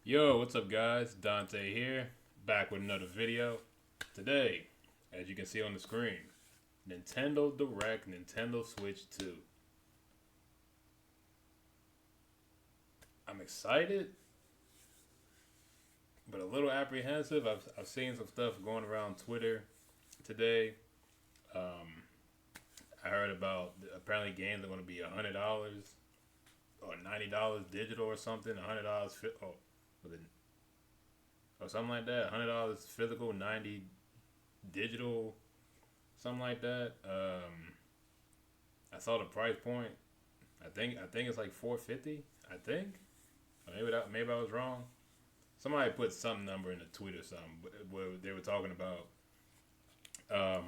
Yo, what's up, guys? Dante here, back with another video. Today, as you can see on the screen, Nintendo Direct Nintendo Switch 2. I'm excited, but a little apprehensive. I've seen some stuff going around Twitter today. Um, I heard about apparently games are going to be $100 or $90 digital or something. $100 was it, or something like that. $100 physical, 90 digital, something like that. I saw the price point. I think it's like 450. I think. Or maybe I was wrong. Somebody put some number in the tweet or something where they were talking about. Um,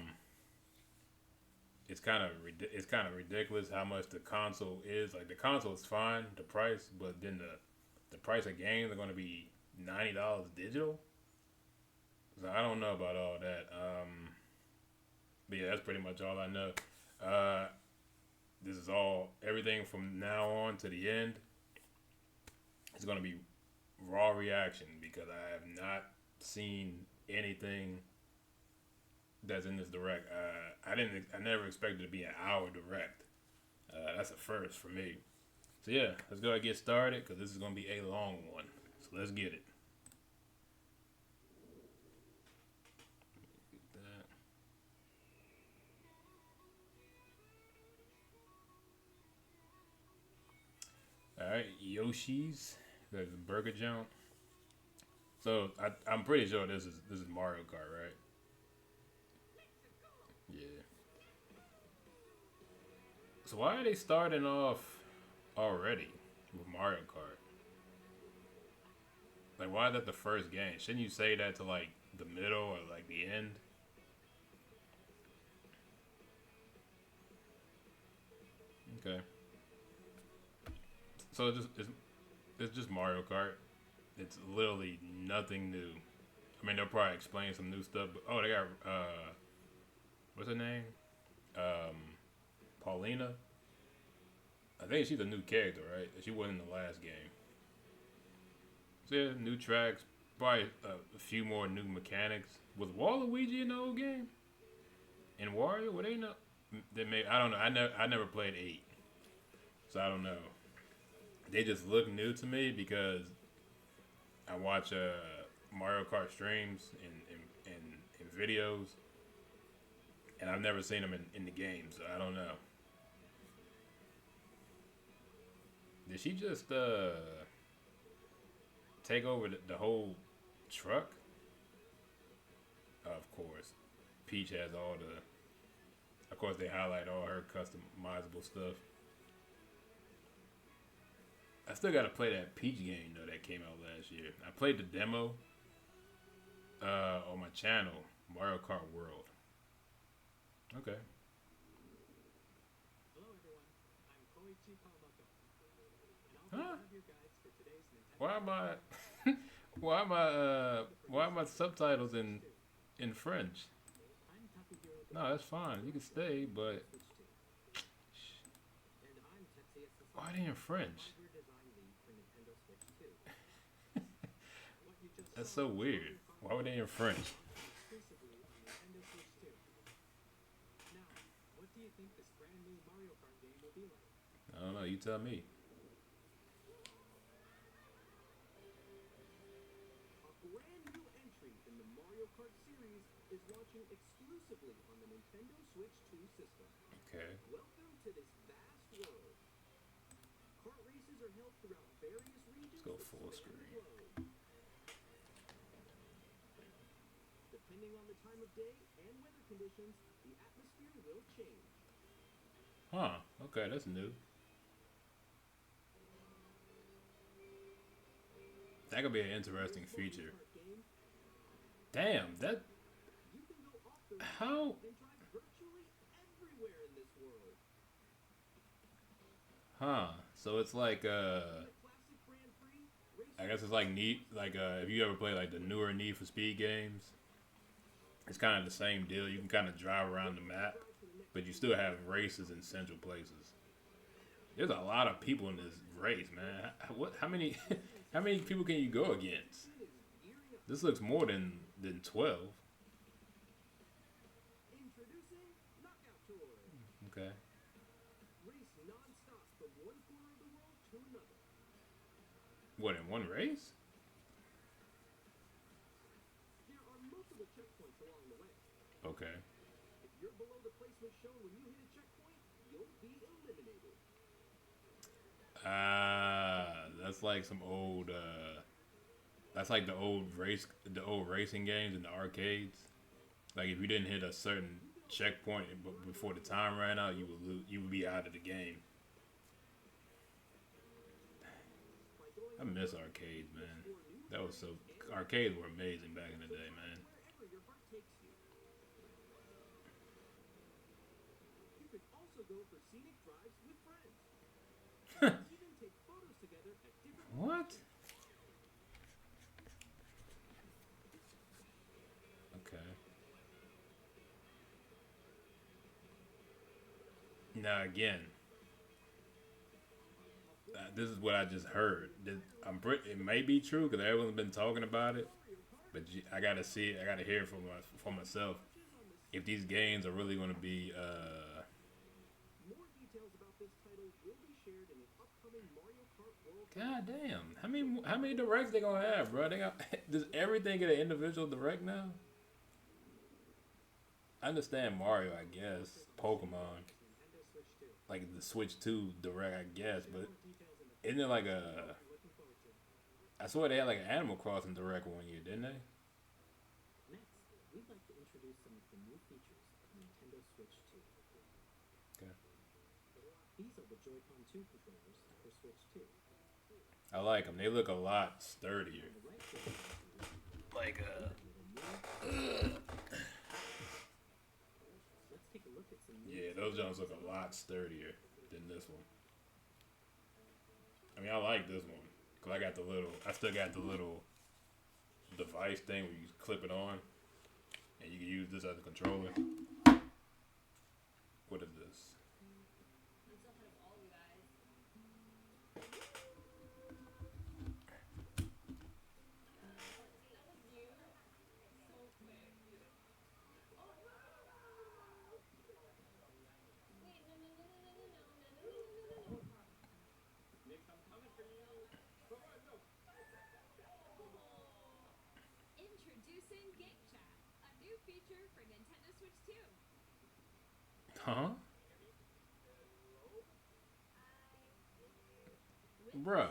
it's kind of ridiculous how much the console is. Like the console is fine, the price, but then the price of games are going to be $90 digital. So I don't know about all that. But yeah, that's pretty much all I know. Uh, this is all everything from now on to the end. It's gonna be raw reaction because I have not seen anything that's in this direct. I never expected it to be an hour direct. That's a first for me. So yeah, let's go ahead and get started because this is gonna be a long one. So let's get it. All right, Yoshi's. There's a burger jump. So I'm pretty sure this is Mario Kart, right? Yeah. So why are they starting off already with Mario Kart? Like, why is that the first game? Shouldn't you say that to like the middle or like the end? Okay. So it's just Mario Kart. It's literally nothing new. I mean, they'll probably explain some new stuff. But oh, they got what's her name? Um, Paulina. I think she's a new character, right? She wasn't in the last game. So yeah, new tracks, probably a few more new mechanics. Was Waluigi in the old game? And Wario? Were they not? They may. I don't know. I never played 8, so I don't know. They just look new to me because I watch Mario Kart streams and videos, and I've never seen them in the game, so I don't know. Did she just take over the whole truck? Of course, Peach has all the. Of course, they highlight all her customizable stuff. I still gotta play that Peach game though that came out last year. I played the demo on my channel, Mario Kart World. Okay. Huh? Why am I? Why am I subtitles in French? No, that's fine. You can stay, but why are they in French? That's so weird. Why were they in French? I don't know. You tell me. Okay. Let's go full screen. Huh. Okay, that's new. That could be an interesting feature. Damn, that how huh. So it's like I guess it's like neat like if you ever play like the newer Need for Speed games, it's kind of the same deal. You can kind of drive around the map, but you still have races in central places. There's a lot of people in this race, man. What? How many? How many people can you go against? This looks more than 12. Okay. What, in one race? Okay. That's like some old. That's like the old racing games in the arcades. Like if you didn't hit a certain checkpoint before the time ran out, you would you would be out of the game. I miss arcades, man. That was so. Arcades were amazing back in the day, man. What? Okay. Now again, this is what I just heard. It may be true because everyone's been talking about it, but I gotta see it. I gotta hear it for myself. If these games are really gonna be, god damn, how many directs they gonna have, bro? They got does everything get an individual direct now? I understand Mario, I guess. Pokemon, like the Switch 2 direct, I guess, but isn't it like a? I swear they had like an Animal Crossing direct one year, didn't they? Okay. I like them. They look a lot sturdier. Like yeah, those Jones look a lot sturdier than this one. I mean, I like this one because I still got the little device thing where you clip it on, and you can use this as a controller. What is this? Huh? Bruh.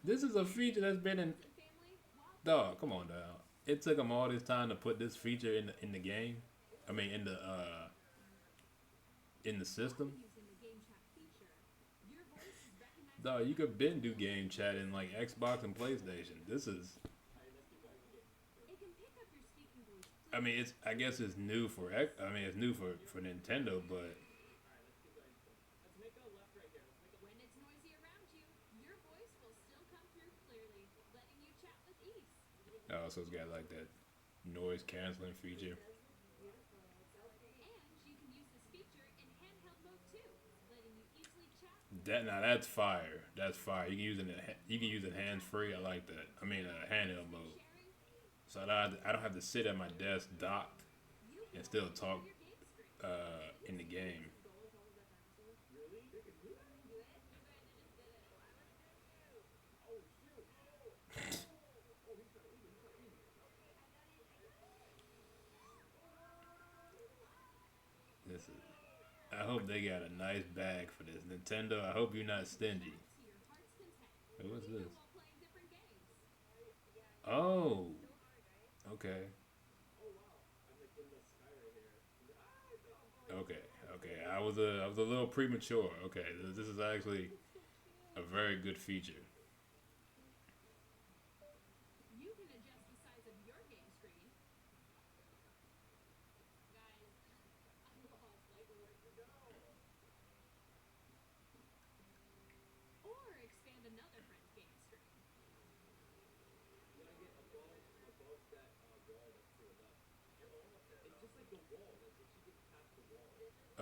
This is a feature that's been in. Dog, come on, dog. It took them all this time to put this feature in the game. I mean, in the system. Dog, you could been do game chat in like Xbox and PlayStation. This is. I mean, it's. I guess it's new for. I mean, it's new for Nintendo, but. Oh, so it's got like that noise canceling feature. That now that's fire. That's fire. You can use it hands free. I like that. I mean, handheld mode. So I don't have to sit at my desk docked and still talk in the game. This is. I hope they got a nice bag for this Nintendo. I hope you're not stingy. Hey, what's this? Oh, okay, okay, okay. I was a little premature. Okay, this is actually a very good feature.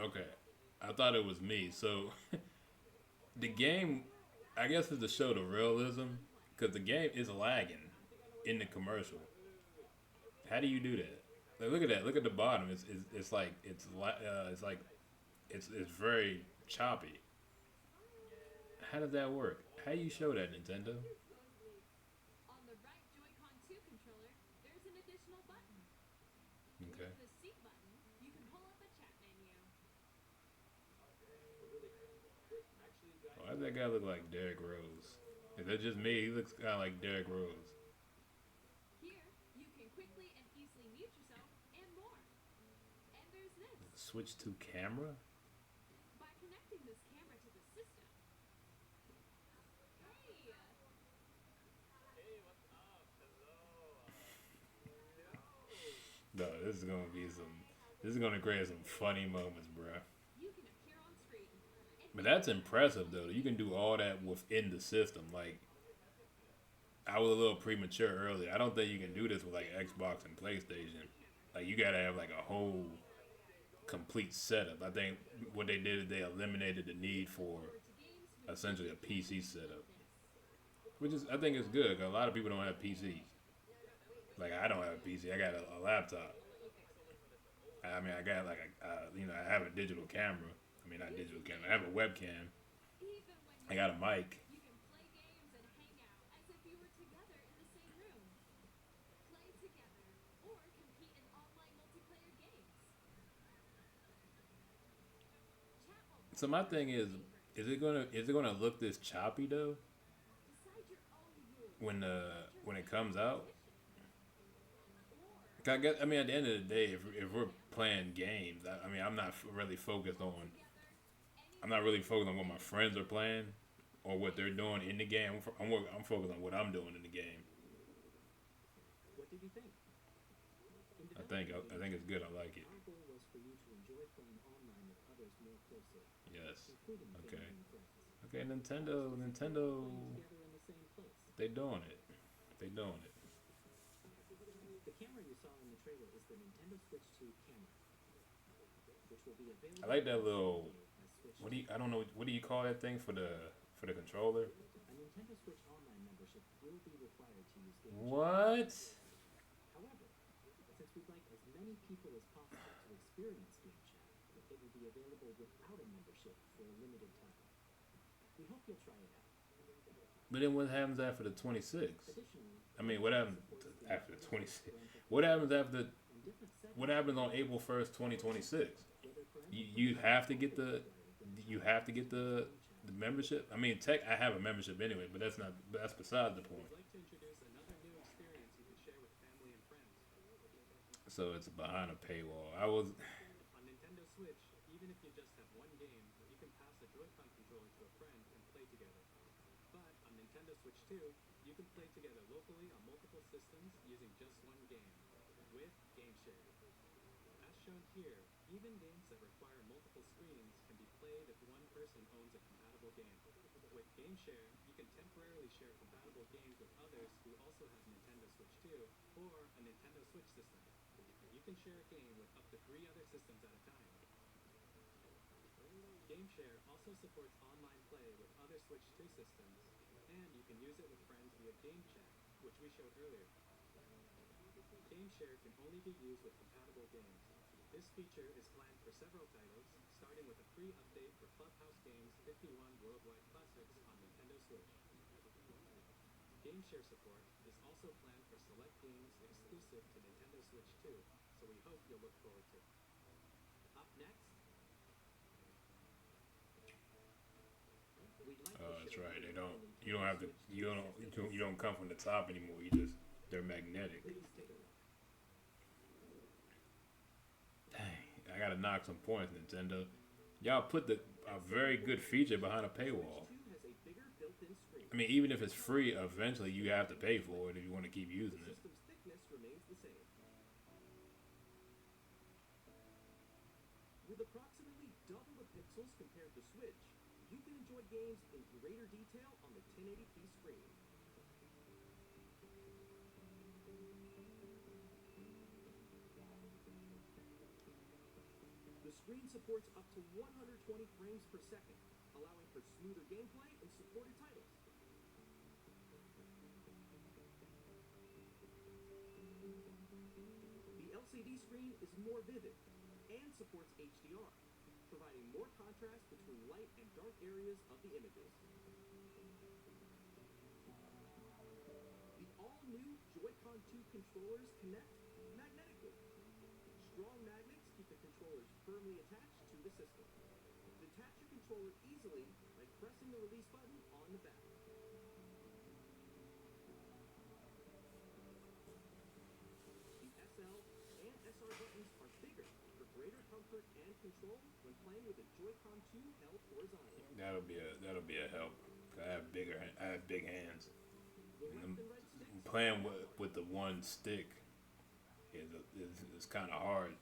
Okay, I thought it was me. So The game, I guess, is to show the realism because the game is lagging in the commercial. How do you do that? Like, look at that. Look at the bottom. It's like it's like it's very choppy. How does that work? How do you show that, Nintendo? Okay. Why does that guy look like Derrick Rose? Is that just me? He looks kind of like Derrick Rose. Switch to camera? No, this is gonna be some. This is gonna create some funny moments, bruh. But that's impressive though. You can do all that within the system. Like I was a little premature earlier. I don't think you can do this with like Xbox and PlayStation. Like you gotta have like a whole complete setup. I think what they did is they eliminated the need for essentially a PC setup, which is I think is good. 'Cause a lot of people don't have PCs. Like I don't have a PC. I got a laptop. I mean, I got like I have a digital camera. I mean, not digital camera. I have a webcam. I got a mic. So my thing is it gonna look this choppy though when it comes out? 'Cause I guess I mean at the end of the day, if we're playing games, I mean I'm not really focused on. I'm not really focused on what my friends are playing or what they're doing in the game. I'm focused on what I'm doing in the game. I think it's good. I like it. Yes. Okay. Okay. Nintendo. They doing it. They doing it. I like that little. I don't know. What do you call that thing for the controller? What? But then what happens after the 26th? I mean, what happens after the 26th? What happens after? What happens on April 1st, 2026? You have to get you have to get the membership. I mean, tech. I have a membership anyway, but that's beside the point. So it's behind a paywall. I was that's right. They don't. You don't have to. You don't come from the top anymore. You just they're magnetic. Dang, I gotta knock some points, Nintendo. Y'all put a very good feature behind a paywall. I mean, even if it's free, eventually you have to pay for it if you want to keep using it. allowing for smoother gameplay and supported titles. The LCD screen is more vivid and supports HDR, providing more contrast between light and dark areas of the images. The all-new Joy-Con 2 controllers connect magnetically. Strong magnets keep the controllers firmly attached to the system. Detach your controller easily by pressing the release button on the back. The SL and SR buttons are bigger for greater comfort and control when playing with a Joy-Con 2 held horizontally. That'll be a help. I have big hands. The And left and right sticks playing with the one stick is kind of hard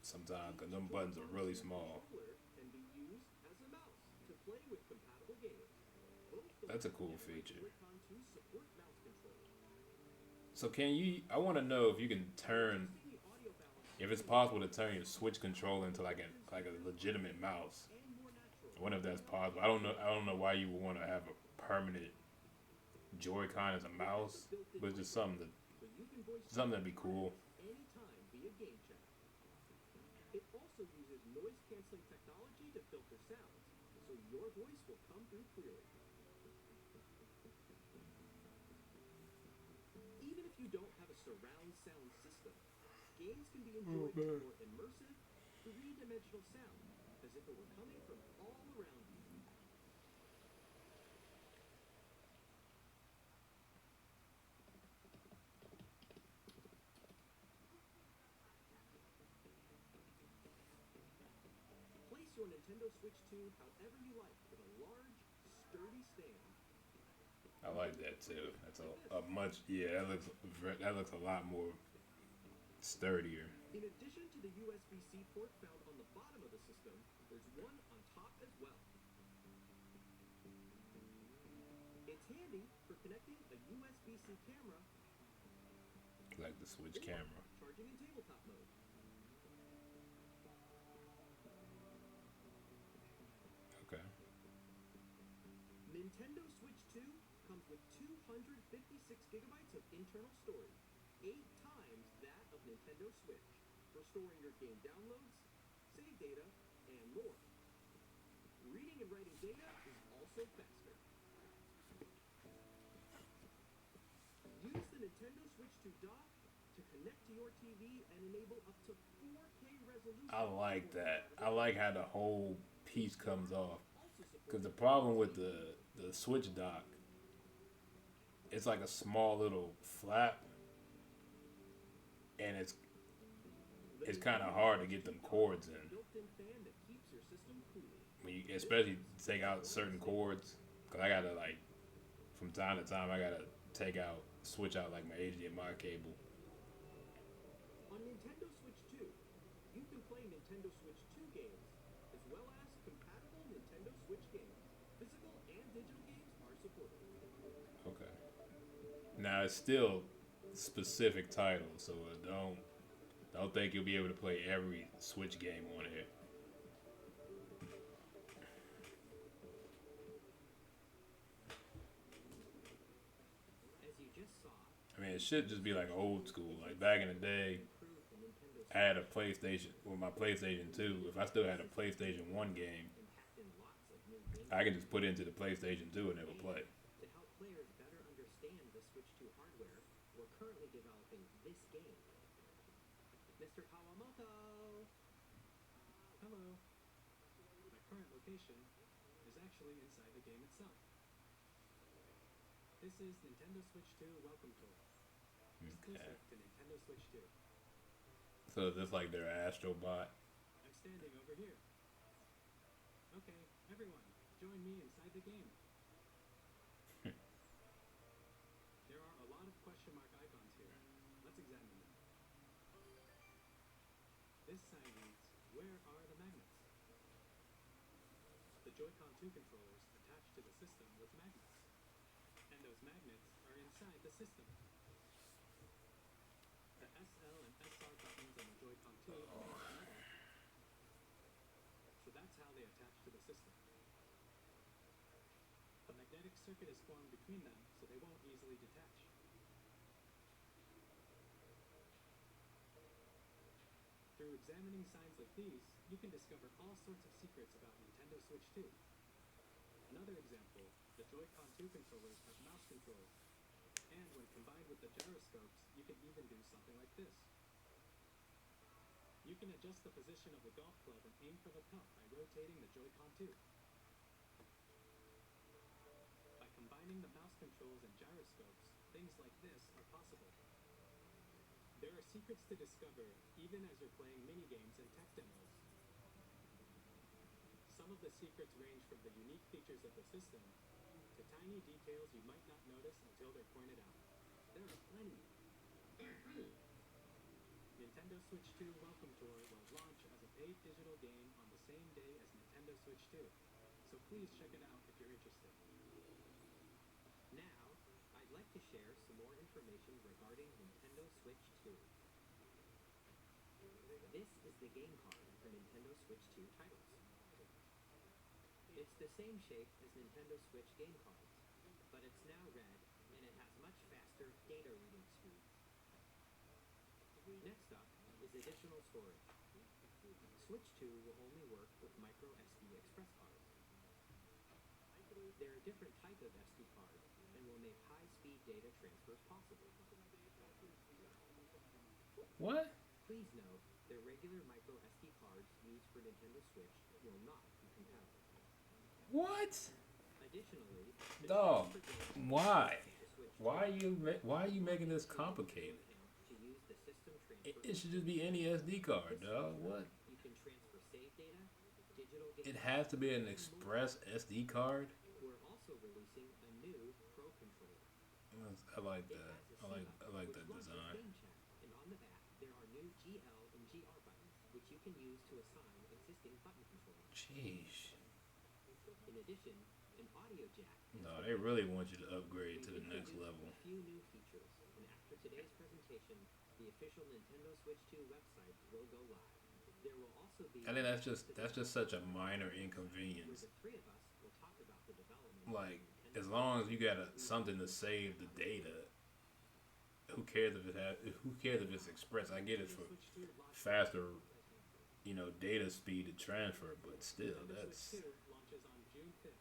sometimes because them buttons are really small. controller can be used as a mouse to play with compatible games. Both the That's a left cool and right feature. Joy-Con 2 support mouse control. So can you? I want to know if you can turn, Adjusting the audio balance if it's possible to turn your Switch controller into like a legitimate mouse. and more natural. I wonder if that's possible. I don't know. I don't know why you would want to have a permanent Joy-Con as a mouse, but it's just So you can voice something that'd be cool. anytime via game chat. It also uses noise canceling technology to filter sounds, so your voice will come through clearly. Even if you don't have a surround sound system, games can be enjoyed with more immersive, three-dimensional sound, as if it were coming from all around you. Place your Nintendo Switch 2 however you like with a large, sturdy stand. I like that too. That's a much that looks a lot more sturdier. In addition to the USB-C port found on the bottom of the system, there's one on top as well. It's handy for connecting a USB-C camera Like the Switch or camera. charging in tabletop mode. Okay. Nintendo Switch 2 comes with 256 gigabytes of internal storage, 8 times that of Nintendo Switch, for storing your game downloads, save data, and more. Reading and writing data is also faster. Use the Nintendo Switch 2 dock to connect to your TV and enable up to 4K resolution. I like that. I like how the whole piece comes off. Also Because the supports problem with the Switch dock, it's like a small little flap, and it's kind of hard to get them cords in. built-in fan that keeps your system cool. When you especially take out certain cords, because I gotta like from time to time I gotta switch out like my HDMI cable. On Nintendo Switch 2, you can play Nintendo Switch 2 games, as well as compatible Nintendo Switch games. Physical and digital games are supported. Okay. Now it's still specific titles, so don't think you'll be able to play every Switch game on here. As you just saw, I mean, it should just be like old school, like back in the day. improved the Nintendo I had a PlayStation with my PlayStation 2. If I still had a PlayStation 1 game, and packed in lots of new games I can just put it into the PlayStation 2 and it will play. to help players better understand the Switch 2 hardware. We're currently developing this game. Mr. Kawamoto! Hello. My current location is actually inside the game itself. This is Nintendo Switch 2 Welcome Tour, exclusive to Nintendo Switch 2. So just like their Astrobot. I'm standing over here. Okay, everyone, join me inside the game. There are a lot of question mark icons here. Let's examine them. This sign reads, "Where are the magnets?" The Joy-Con 2 controllers attach to the system with magnets, and those magnets are inside the system. The SL and SR buttons on the Joy-Con 2 are made of metal, so that's how they attach to the system. magnetic circuit is formed between them, so they won't easily detach. Through examining signs like these, you can discover all sorts of secrets about Nintendo Switch 2. Another example, the Joy-Con 2 controllers have mouse controls, and when combined with the gyroscopes, you can even do something like this. You can adjust the position of the golf club and aim for the cup by rotating the Joy-Con 2. By combining the mouse controls and gyroscopes, things like this are possible. There are secrets to discover even as you're playing minigames and tech demos. Some of the secrets range from the unique features of the system to tiny details you might not notice until they're pointed out. There are plenty. Nintendo Switch 2 Welcome Tour will launch as a paid digital game on the same day as Nintendo Switch 2, so please check it out if you're interested. Now, I'd like to share some more information regarding Nintendo Switch 2. This is the game card for Nintendo Switch 2 titles. It's the same shape as Nintendo Switch game cards, but it's now red and it has much faster data reading speeds. Next up is additional storage. Switch 2 will only work with micro SD express cards. They're a different type of SD card and will make high-speed data transfers possible. What? Please note, the regular micro SD cards used for Nintendo Switch will not be compatible. What? Additionally, the Dog, transfer data why? to Switch 2 Why are you making this complicated? to use the system It transfer. should just be any SD card, dog. What? You can transfer save data, digital game. It has to be an express SD card. We're also releasing a new Pro controller. I like It that. has a I like C-button, that which launches design. Game Chat, and on the back there are new GL and GR buttons, which you can use to assign existing button controls. Jeez. In addition, an audio jack. No, they really want you to upgrade to the We've next introduced level. A few new features, and after today's presentation, the official Nintendo Switch 2 website will go live. There will also be. I think that's just such a minor where inconvenience. the three of us will talk about the development. Like, of Nintendo as long as you got something to save the data, who cares if it's express? I get it for Switch 2 launches faster, data speed to transfer, but still, Nintendo that's Switch 2 launches on June 5th.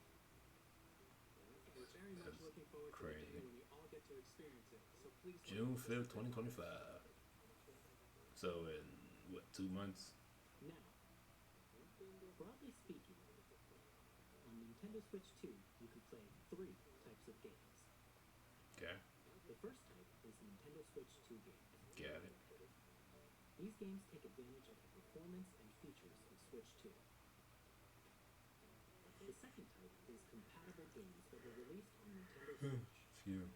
We're very much That's looking forward to the crazy. day when we all get to experience it, so please June 5th, 2025. So in what, 2 months? Now, broadly speaking, on Nintendo Switch 2, you can play three types of games. Okay, The first type is Nintendo Switch 2 games. got it. These games take advantage of the performance and features of Switch 2. The second type is compatible games that were released on Nintendo Switch. Phew.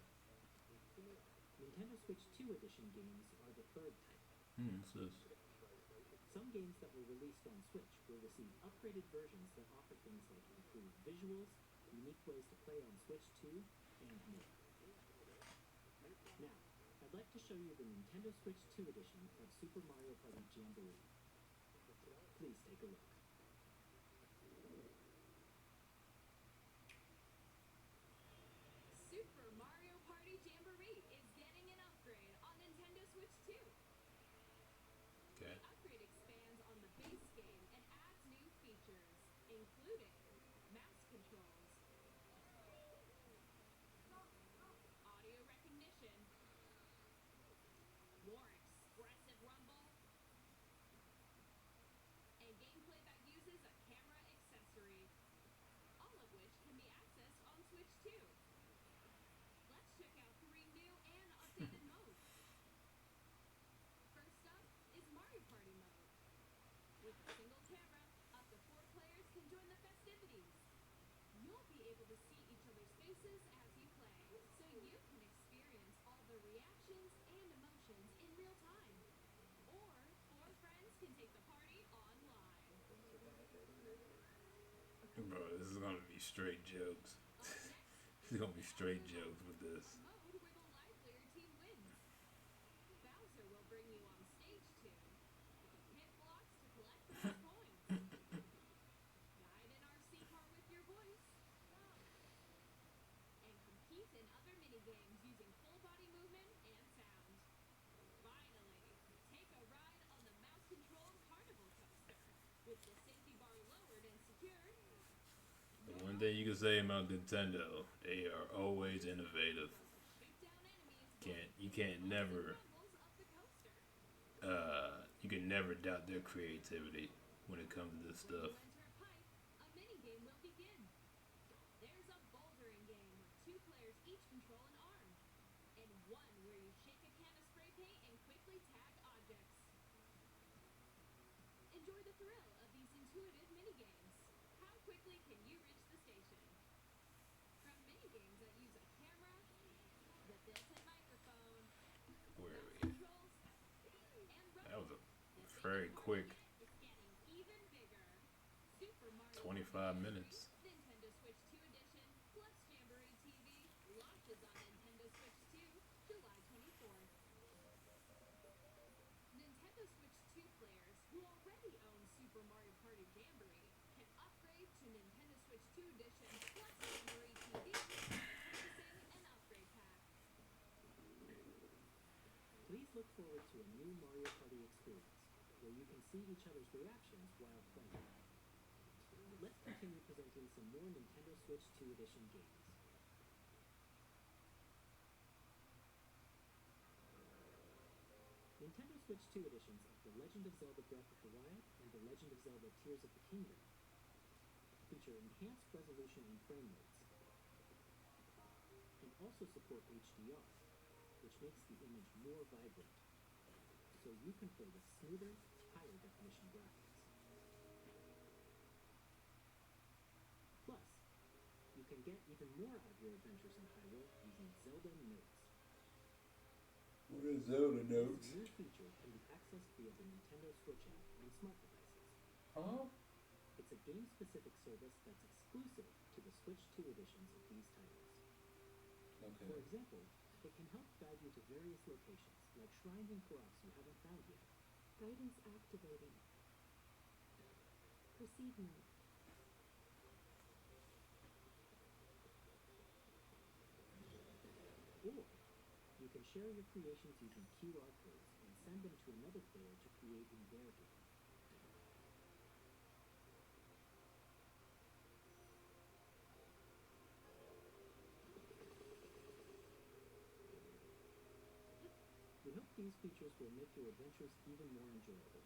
Nintendo Switch 2 edition games are the third type. What's this? Some games that were released on Switch will receive upgraded versions that offer things like improved visuals, unique ways to play on Switch 2, and more. Now, I'd like to show you the Nintendo Switch 2 edition of Super Mario Party Jamboree. Please take a look. Super Mario Party Jamboree is getting an upgrade on Nintendo Switch 2. Okay. The upgrade expands on the base game and adds new features, including mouse controls, audio recognition, more expressive rumble, and gameplay that uses a camera accessory, all of which can be accessed on Switch 2. Let's check out three new and updated modes. First up is Mario Party mode. With a single camera, up to 4 players can join the festivities. You'll be able to see each other's faces as you play, so you can experience all the reactions and emotions in real time. Or 4 friends can take the party online. Bro, this is gonna be straight jokes. Up next, It's gonna be straight jokes with this. a mode where the livelier team wins. Bowser will bring you on stage 2. Hit blocks to collect those coins. Guide an RC car with your voice. games using full body movement and sound. Finally, take a ride on the mouse-controlled Carnival Coaster. With the safety bar lowered and secured, The one thing you can say about Nintendo, they are always innovative. take down enemies You can't never rumbles up the coaster. you can never doubt their creativity when it comes to this When stuff. you enter a pipe, a mini-game will begin. There's a bouldering game where 2 players each control an arm, and one where you shake a can of spray paint and quickly tag objects. Enjoy the thrill of these intuitive mini-games. How quickly can you reach the station? From mini-games that use a camera, the built-in microphone, Where mouse we? controls, and That was rumble, a the very safety bar quick is getting even bigger. Super Mario 25 Party minutes. Jamboree, Nintendo Switch 2 Edition, plus Jamboree TV launches on Nintendo Switch 2 July 24th. Nintendo Switch 2 players who already own Super Mario Party Jamboree can upgrade to Nintendo Switch 2 Edition plus Jamboree TV by purchasing an upgrade pack. Please look forward to a new Mario Party experience, where you can see each other's reactions while playing. Let's continue presenting some more Nintendo Switch 2 Edition games. Nintendo Switch 2 editions of The Legend of Zelda Breath of the Wild and The Legend of Zelda Tears of the Kingdom feature enhanced resolution and frame rates, and also support HDR, which makes the image more vibrant, so you can play with smoother, higher definition graphics. Plus, you can get even more out of your adventures in Hyrule using Zelda Notes. What is Zelda This new feature can be accessed via the Nintendo Switch app on smart devices. Huh? It's a game-specific service that's exclusive to the Switch 2 editions of these titles. For example, it can help guide you to various locations, like shrines and corrals you haven't found yet. Guidance activating. Proceed mode. Or, you can share your creations using QR codes and send them to another player to create in their game. We hope these features will make your adventures even more enjoyable.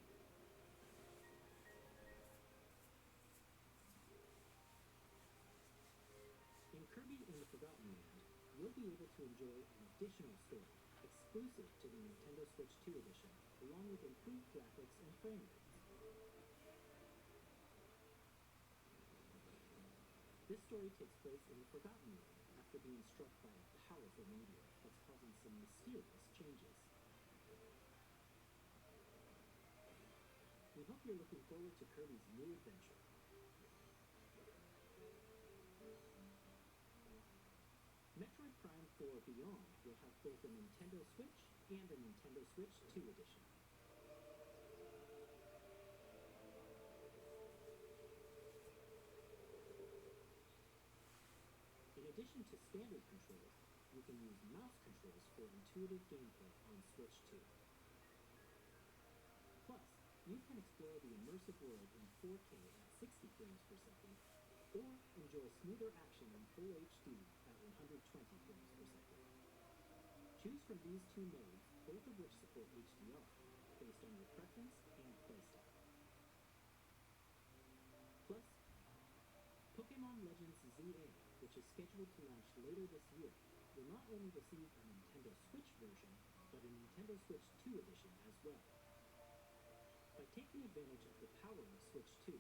In Kirby and the Forgotten Land, you'll be able to enjoy an additional story, exclusive to the Nintendo Switch 2 edition, along with improved graphics and frame rates. This story takes place in the Forgotten Land after being struck by a powerful meteor that's causing some mysterious changes. We hope you're looking forward to Kirby's new adventure. Metroid Prime 4 Beyond will have both a Nintendo Switch and a Nintendo Switch 2 edition. In addition to standard controls, you can use mouse controls for intuitive gameplay on Switch 2. Plus, you can explore the immersive world in 4K at 60 frames per second, or enjoy smoother action in Full HD at 120 frames per second. Choose from these two modes, both of which support HDR, based on your preference and playstyle. Plus, Pokémon Legends ZA, which is scheduled to launch later this year, will not only receive a Nintendo Switch version, but a Nintendo Switch 2 edition as well. By taking advantage of the power of Switch 2,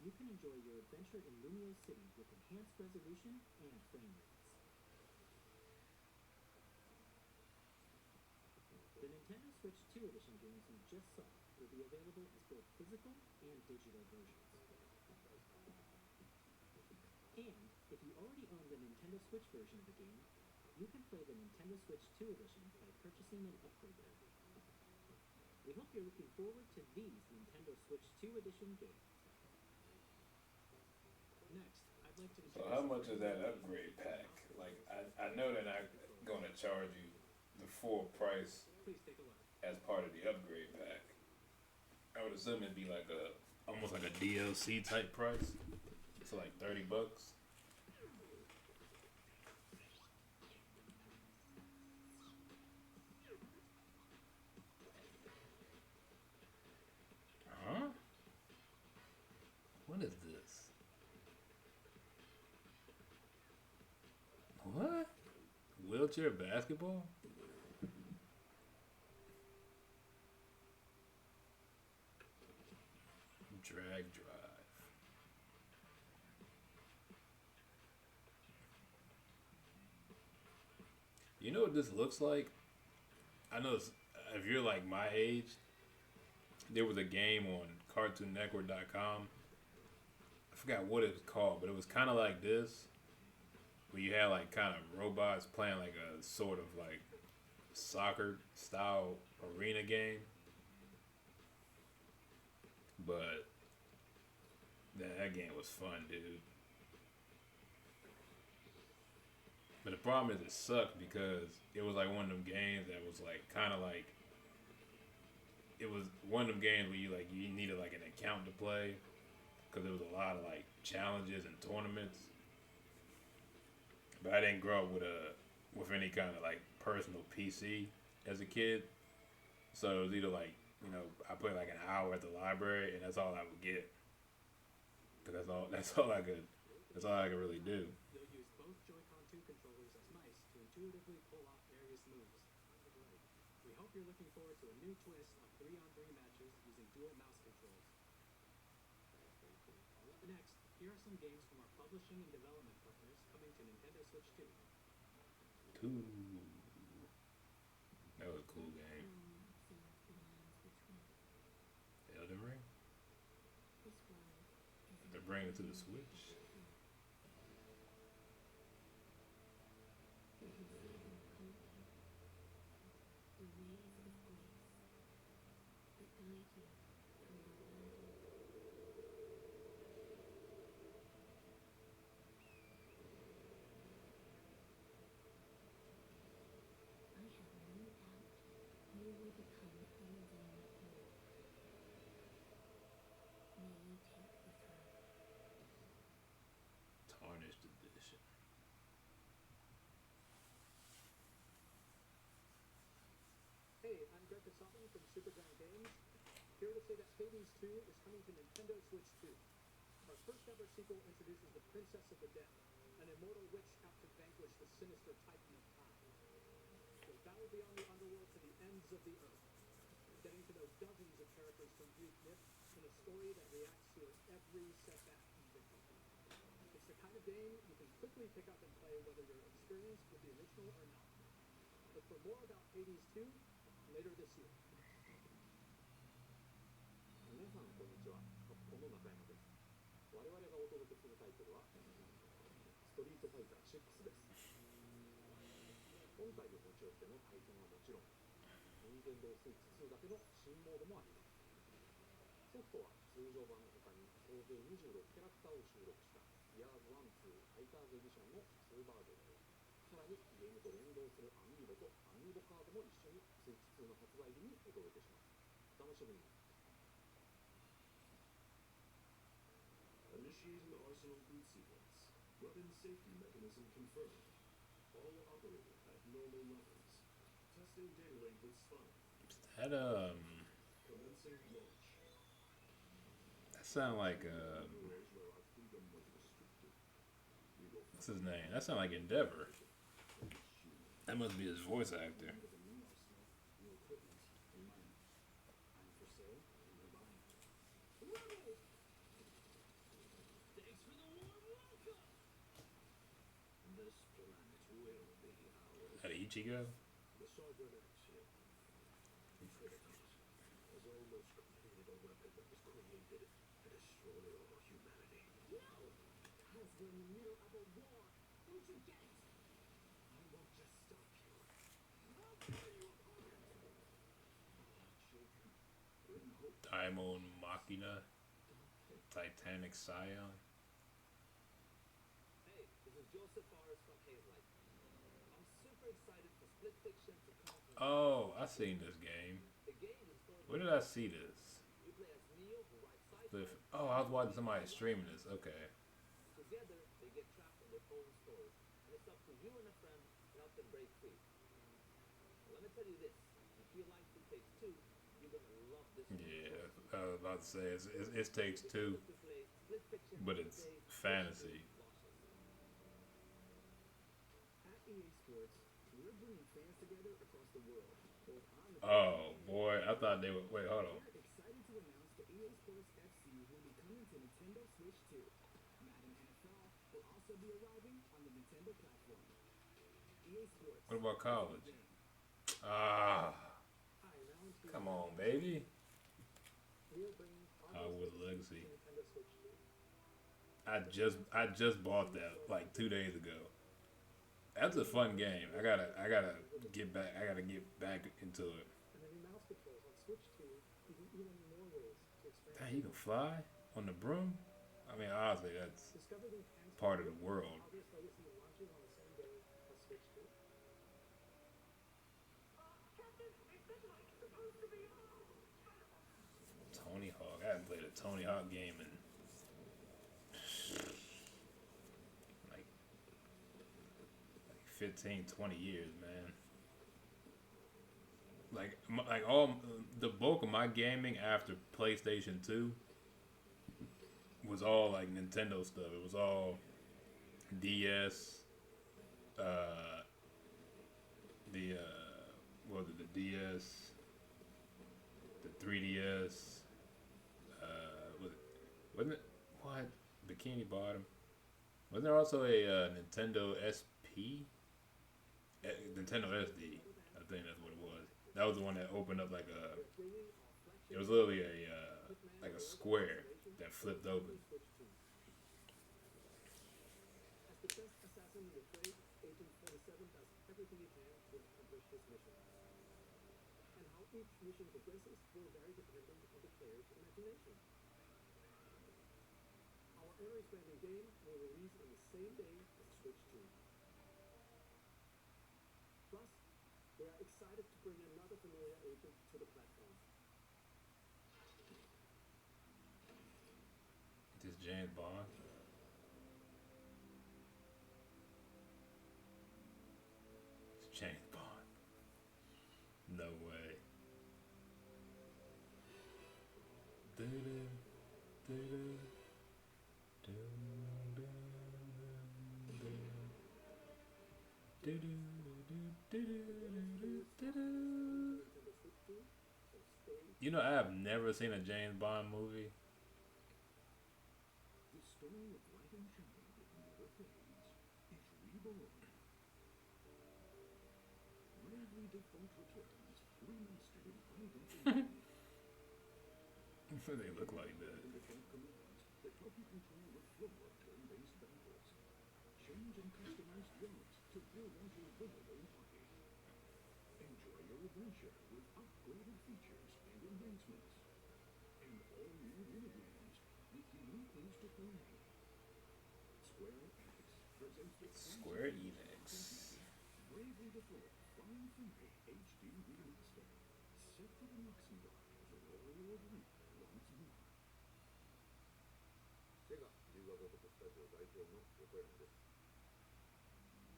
you can enjoy your adventure in Lumio City with enhanced resolution and frame rates. The Nintendo Switch 2 edition games you just saw will be available as both physical and digital versions. And, if you already own the Nintendo Switch version of the game, you can play the Nintendo Switch 2 edition by purchasing an upgrade pack. We hope you're looking forward to these Nintendo Switch 2 edition games. Next, I'd like to So how much is that upgrade pack? Like I know they're not charge you the full price Please take a look. as part of the upgrade pack. I would assume it'd be like a almost like a DLC type price. So like $30. Huh? What is this? What? Wheelchair basketball? Drag drive. You know what this looks like? I know if you're like my age, there was a game on CartoonNetwork.com. I forgot what it was called, but it was kind of like this, where you had like kind of robots playing like a sort of like soccer style arena game. But that game was fun, dude. But the problem is it sucked because it was like one of them games that was like kind of like it was one of them games where you needed like an account to play because there was a lot of like challenges and tournaments. But I didn't grow up with any kind of like personal PC as a kid, so it was either like I played like an hour at the library and that's all I would get. Cause that's all I could really do. You'll use both Joy-Con 2 controllers as mice to intuitively pull off various moves. We hope you're looking forward to a new twist on 3-on-3 matches using dual mouse controls. Next, here are some games from our publishing and development partners coming to Nintendo Switch 2. Cool. That was a cool game. Elden Ring? They're bringing it to the Switch. Tarnished edition. Hey, I'm Greg Kasavin from Supergiant Games, here to say that Hades 2 is coming to Nintendo Switch 2. Our first ever sequel introduces the Princess of the Dead, an immortal witch out to vanquish the sinister Titan of Time. You'll battle beyond the underworld to the ends of the earth, getting to know dozens of characters from Greek myth in a story that reacts to your every setback and victory. It's the kind of game you can quickly pick up and play whether you're experienced with the original or not. Look for more about Hades 2 later this year. 皆さんこんにちは。カプコンの中山です。我々がお届けするタイトルはストリートファイター6です。本体を持ち寄っての対戦はもちろん、任天堂スイッチ2だけの新モードもあります。ソフトは通常版の他に総勢26キャラクターを収録したイヤーズ1、2ファイターズエディションの2バージョンと、さらにゲームと連動するアミーボとアミーボカードも一緒にスイッチ2の発売日にお届けします。お楽しみに。Initiating Arsenal boot sequence. Weapon safety mechanism confirmed. All operating at normal levels. Testing data link with Spine. That Commencing launch. that sound like Worlds where our freedom was restricted. We will what's his name? That sound like Endeavor. That must be his voice actor. find a new arsenal, new equipment, and money. I'm for sale, and we're buying. Thanks for the warm welcome! This planet will be ours. Is that Ichigo? The cybernetic ship, Trinitas, has almost completed a weapon that was created to destroy all humanity. No! Because we're in the middle of a war. Don't you get it? I won't just stop you. I'll tear you apart. Children, bring hope. Daimon Machina. Titanic Scion. Hey, this is Joseph Fares from Hazelight. I'm super excited for Split Fiction to Conquer. Oh, I seen this game. The game is called Where did I see this? you play as Neo who rides Split. sci-fi. Oh, I was watching somebody streaming this. Okay. Together, they get trapped in their own stories, and it's up to you and a friend to help them break free. Let me tell you this: if you like It Takes Two, you're gonna love this one. Yeah, I was about to say it takes two, To play Split Fiction but it's today, fantasy. At EA Sports, we're bringing fans together across the world, both on the Oh boy, I thought they would. Wait, hold on. We're excited to announce that EA Sports FC will be coming to Nintendo Switch 2. Madden NFL will also be arriving on the Nintendo platform. EA Sports. What about college? Game. Ah, Hi, now into come on, baby. We're bringing Hogwarts Hogwarts Legacy. to Nintendo Switch 2. I just bought that like 2 days ago. That's a fun game. I gotta get back. I gotta get back into it. And the new mouse controls on Switch 2 give you even more ways to experience. Dang, you can fly on the broom. I mean, honestly, that's Discover the enhanced part of the world. Hogwarts Legacy launches on the same day as Switch 2. Tony Hawk. I haven't played a Tony Hawk game in like 15, 20 years, man. Like all the bulk of my gaming after PlayStation 2 was all like Nintendo stuff. It was all DS, what was it, the DS, the 3DS, wasn't it, what, Bikini Bottom? Wasn't there also a Nintendo SP? Nintendo SD, I think that's what it was. That was the one that opened up like a, it was literally a, like a square that flipped open. As the best assassin in the trade, Agent 47 does everything he can to accomplish his mission. And how each mission progresses will vary depending on the player's imagination. Our ever-expanding game will release on the same day as Switch 2. Plus, we are excited to bring another familiar agent to the platform. This James Bond. It's James Bond. No way. You know, I have never seen a James Bond movie. The story of light and shadow that never fades is reborn. Bravely Default returns, remastered in high definition. They look like that. Independent commands that help you control the flow of turn-based battles. Change and customize jobs to build out your runaway party. Enjoy your adventure with upgraded features and enhancements. And all new mini-games with unique ways to play. Square Enix presents the Square Enix. Bravely Default Flying Fury HD Remaster. Set for the Luxembourg as a royal reap once more. セガ龍河如くスタジオ代表の横山です。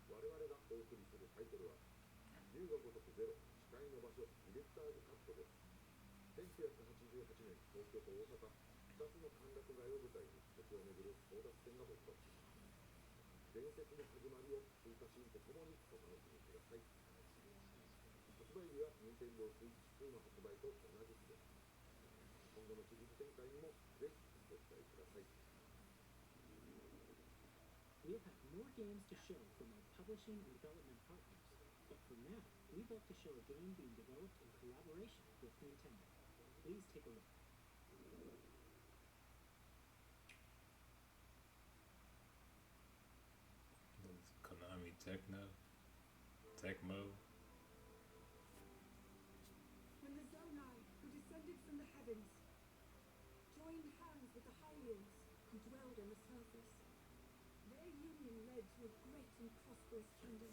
我々がお送りするタイトルは龍河如くゼロ誓いの場所ディレクターズカットです。1988年東京と大阪2つの歓楽街を舞台に時を巡る争奪戦が勃発します。伝説の始まりを追加シーンとともにお楽しみください。発売日は Nintendo Switch 2の発売と同じ日です。今後のシリーズ展開にもぜひご期待ください。 We'll have more games to show from our publishing and development partners, but for now, we'd like to show a game being developed in collaboration with Nintendo. Please take a look. Konami Tecmo. When the Zonai, who descended from the heavens, joined hands with the Hylians, who dwelled on the surface, their union led to a great and prosperous kingdom.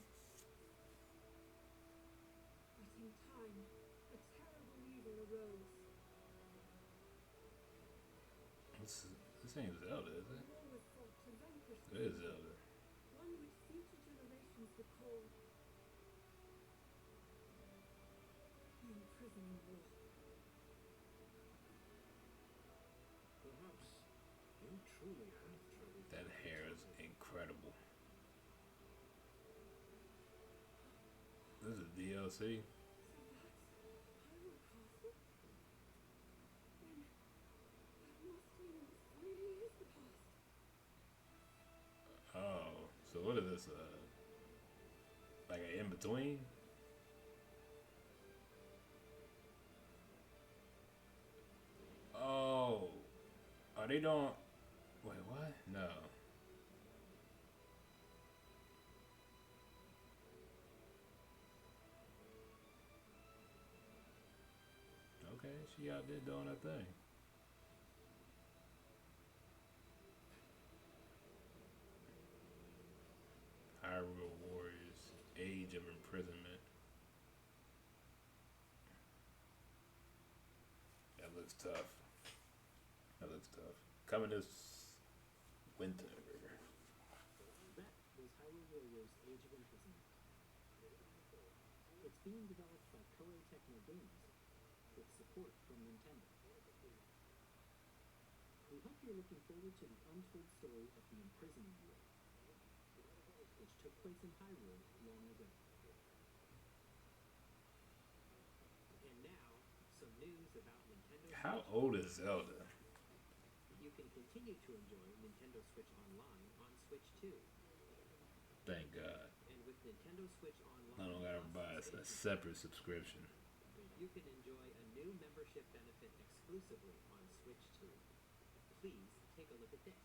This ain't Zelda, is it? war was fought to vanquish It is Zelda. one which future generations would call the imprisoning war. Perhaps you truly have traveled. That hair is incredible. This is DLC. So that's Hyrule Castle? Then that must mean this really is the past. Oh, so what is this? Like an in between? Oh, are they doing? Wait, what? No. Okay, she out there doing her thing. Hyrule Warriors, Age of Imprisonment. That looks tough. That looks tough. Coming this winter. That was Hyrule Warriors Age of Imprisonment. It's being developed by Koei Tecmo Games, with support from Nintendo. We hope you're looking forward to the untold story of the Imprisoning War, which took place in Hyrule long ago. And now, some news about Nintendo How Switch. old is Zelda? You can continue to enjoy Nintendo Switch Online on Switch 2. Thank God. And with Nintendo Switch Online, I don't gotta Plus buy a expansion, separate subscription. you can enjoy a new membership benefit exclusively on Switch 2. Please take a look at this.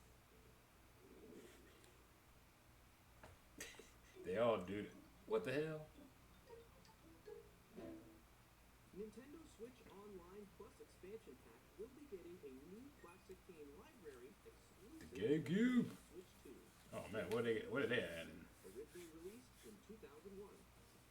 They all do that. What the hell? Nintendo Switch Online Plus expansion pack will be getting a new classic game library exclusive The GameCube. to Switch 2. Oh man, what did they add in? Originally released in 2001.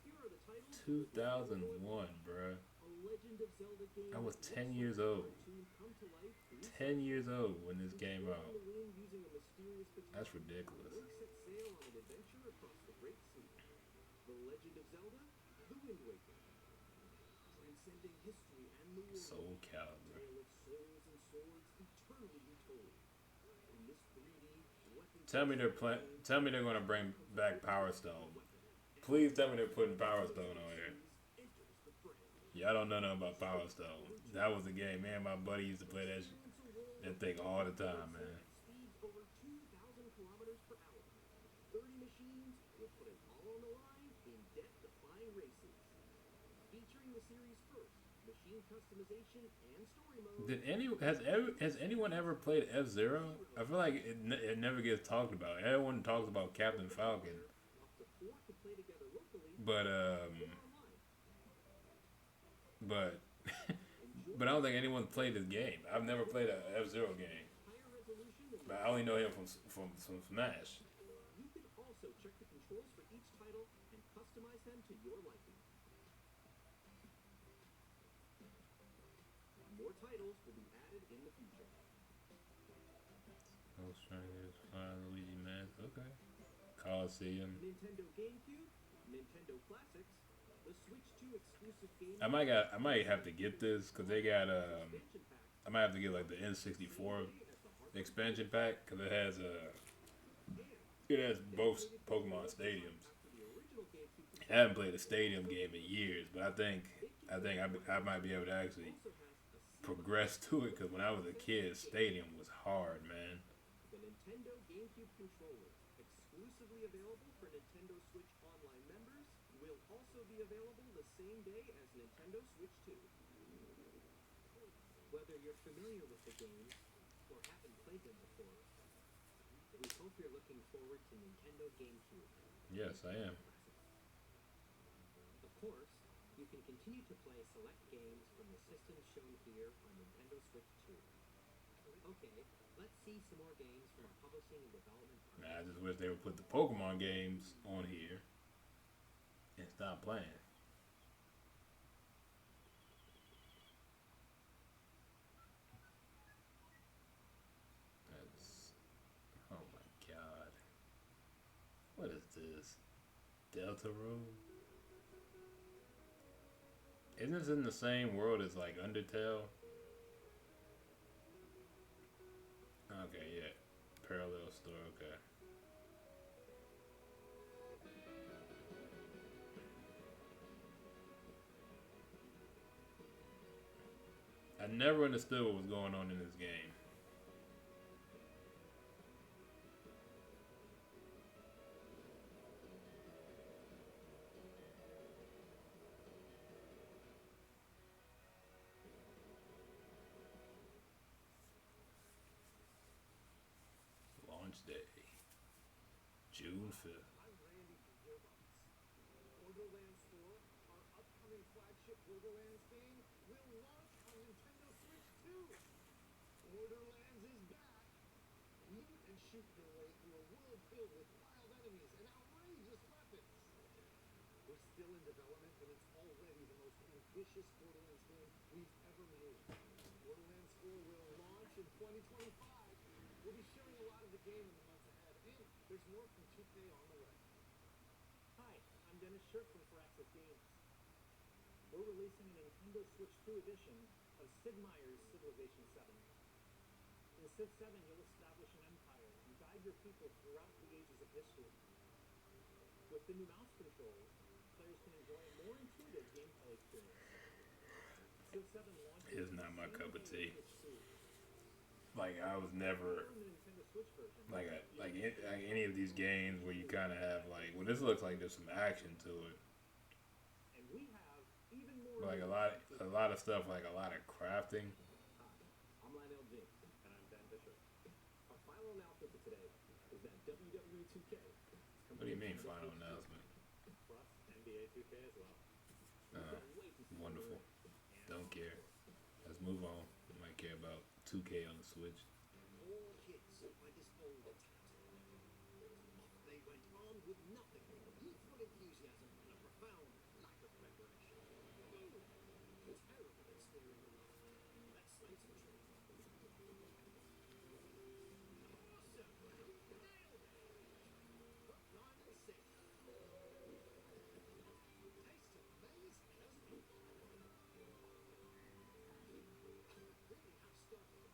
Here are the titles. 2001, bruh. A Legend of Zelda game. I was that 10 looks years like a old. cartoon come to life. 10 years old when this came Exploring out. the wind using a mysterious baton. That's ridiculous. Link set sail on an adventure across the Great Sea. The Legend of Zelda: The Wind Waker. Transcending history and the world. Soul A Calibur. tale of souls and swords eternally retold. In this 3D weapon. Tell me Tell me they're gonna bring back Power Stone. Please tell me they're putting Power Stone on here. Enters the fray. Y'all don't know nothing about Power Stone. That was the game, man. My buddy used to play that thing all the time, man. Speeds over 2,000 kilometers per hour. 30 machines will put it all on the line in death-defying races. Featuring the series' first machine customization and story mode. Has anyone ever played F-Zero? I feel like it never gets talked about. Everyone talks about Captain Falcon, Up to 4 can play together locally but or online. but but I don't think anyone played this game. I've never played a F-Zero game, Higher resolution than but I only know him from Smash. You can also check the controls for each title and customize them to your liking. More titles will be added in the future. I was trying to find Luigi Mansion. Okay. Coliseum. Nintendo GameCube, Nintendo Classics, the Switch 2 exclusive game. I might have to get this because they got expansion pack. I might have to get like the N64 expansion pack because it has both Pokemon stadiums. After the original GameCube I haven't played a stadium game in years, but I think I might be able to actually also has a progress to it because when I was a kid, stadium was hard, man. The Nintendo GameCube controller, exclusively available for Nintendo Switch Online members, will also be available the same day as Nintendo Switch 2. Whether you're familiar with the games or haven't played them before, we hope you're looking forward to Nintendo GameCube. Yes, I am. Of course, you can continue to play select games from the systems shown here on Nintendo Switch 2. Okay, let's see some more games from our publishing and development Nah, I partners. just wish they would put the Pokemon games on here and stop playing. Delta Road. Isn't this in the same world as like Undertale? Okay, yeah. Parallel store, okay. I never understood what was going on in this game. Launch day, June 5th. I'm Randy from Gearbox. Borderlands 4, our upcoming flagship Borderlands game, will launch on Nintendo Switch 2. Borderlands is back. Loot and shoot your way through a world filled with wild enemies and outrageous weapons. We're still in development, and it's already the most ambitious Borderlands game we've ever made. Borderlands 4 will launch in 2025. We'll be showing a lot of the game in the months ahead, and there's more from 2K on the way. Hi, I'm Dennis Shirk from Firaxis Games. We're releasing a Nintendo Switch 2 edition of Sid Meier's Civilization 7. In Civ 7, you'll establish an empire and guide your people throughout the ages of history. With the new mouse controls, players can enjoy a more intuitive gameplay experience. Civ 7 launches It's not my cup of tea. Switch 2. Like I was never In the Nintendo Switch version, like any of these games where you kind of have like, well, this looks like there's some action to it. and we have even more. But like a lot of stuff, like a lot of crafting. Hi, I'm Lionel James. And I'm Ben Fisher. Our final announcement for today is that WWE 2K is coming What do you to mean, Nintendo final Switch 2. announcement? Plus NBA 2K as well. Can't wait to see Wonderful. the Don't care. Let's move on. I might care about 2K on the Switch. All hits by this old tat. Off they went armed with nothing but youthful enthusiasm and a profound lack of preparation. Boom! Terrible at steering the line. Let's slate some truth. Awesome! Nailed it! Hook, line, and sinker. Taste of maize has been. Really have started the masterpiece.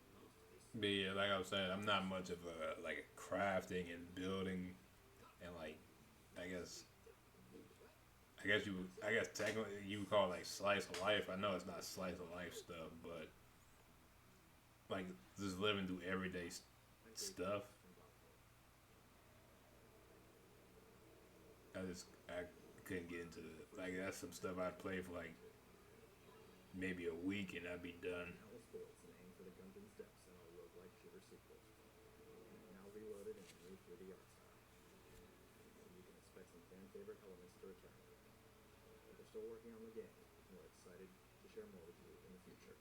But yeah, like I was saying, I'm not much of a like crafting and building, and like I guess technically you would call it like slice of life. I know it's not slice of life stuff, but like just living through everyday stuff. I couldn't get into it. Like that's some stuff I'd play for like maybe a week and I'd be done. Alice Sports, named for the Gungeon Steps and our roguelike shooter sequel. Now reloaded and new 3D art style. And you can expect some fan favorite elements to return. But they're still working on the game, and we're excited to share more with you in the future.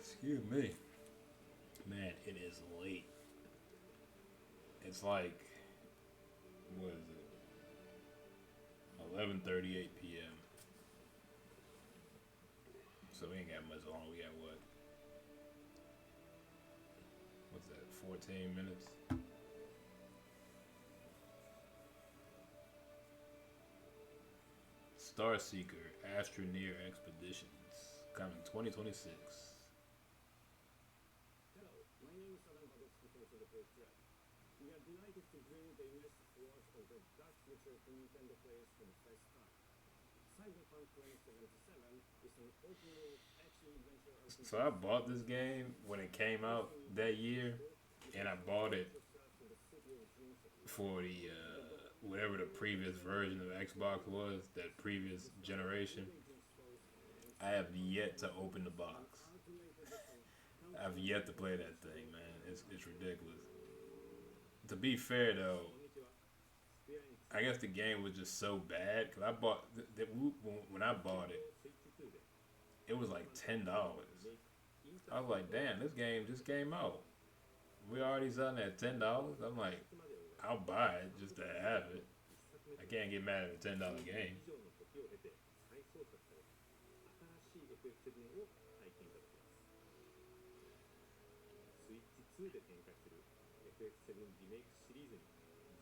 Excuse me. Man, it is late. It's like, what is it? 11:38 p.m. So we ain't got much longer. We got what? What's that? 14 minutes? Starseeker Astroneer Expeditions coming 2026. Hello, my name is Adam Badowski from the Great Threat. We are delighted to bring the immersive world of the dark future to Nintendo players for the first time. Cyberpunk 2077 is an open-world action-adventure RPG. So I bought this game when it came out that year, and I bought it for the whatever the previous version of Xbox was, that previous generation. I have yet to open the box. I've yet to play that thing, man. It's ridiculous. To be fair though, I guess the game was just so bad because I bought when I bought it, it was like $10. I was like, damn, this game just came out. we already selling at $10. I'm like, 夏までを I'll buy it just to have it. 一作目 I can't get mad at a $10 game. 以上の時を経て再創作された新しい FF7 を体験いただけます。スイッチ2で展開する FF7 リメイクシリーズに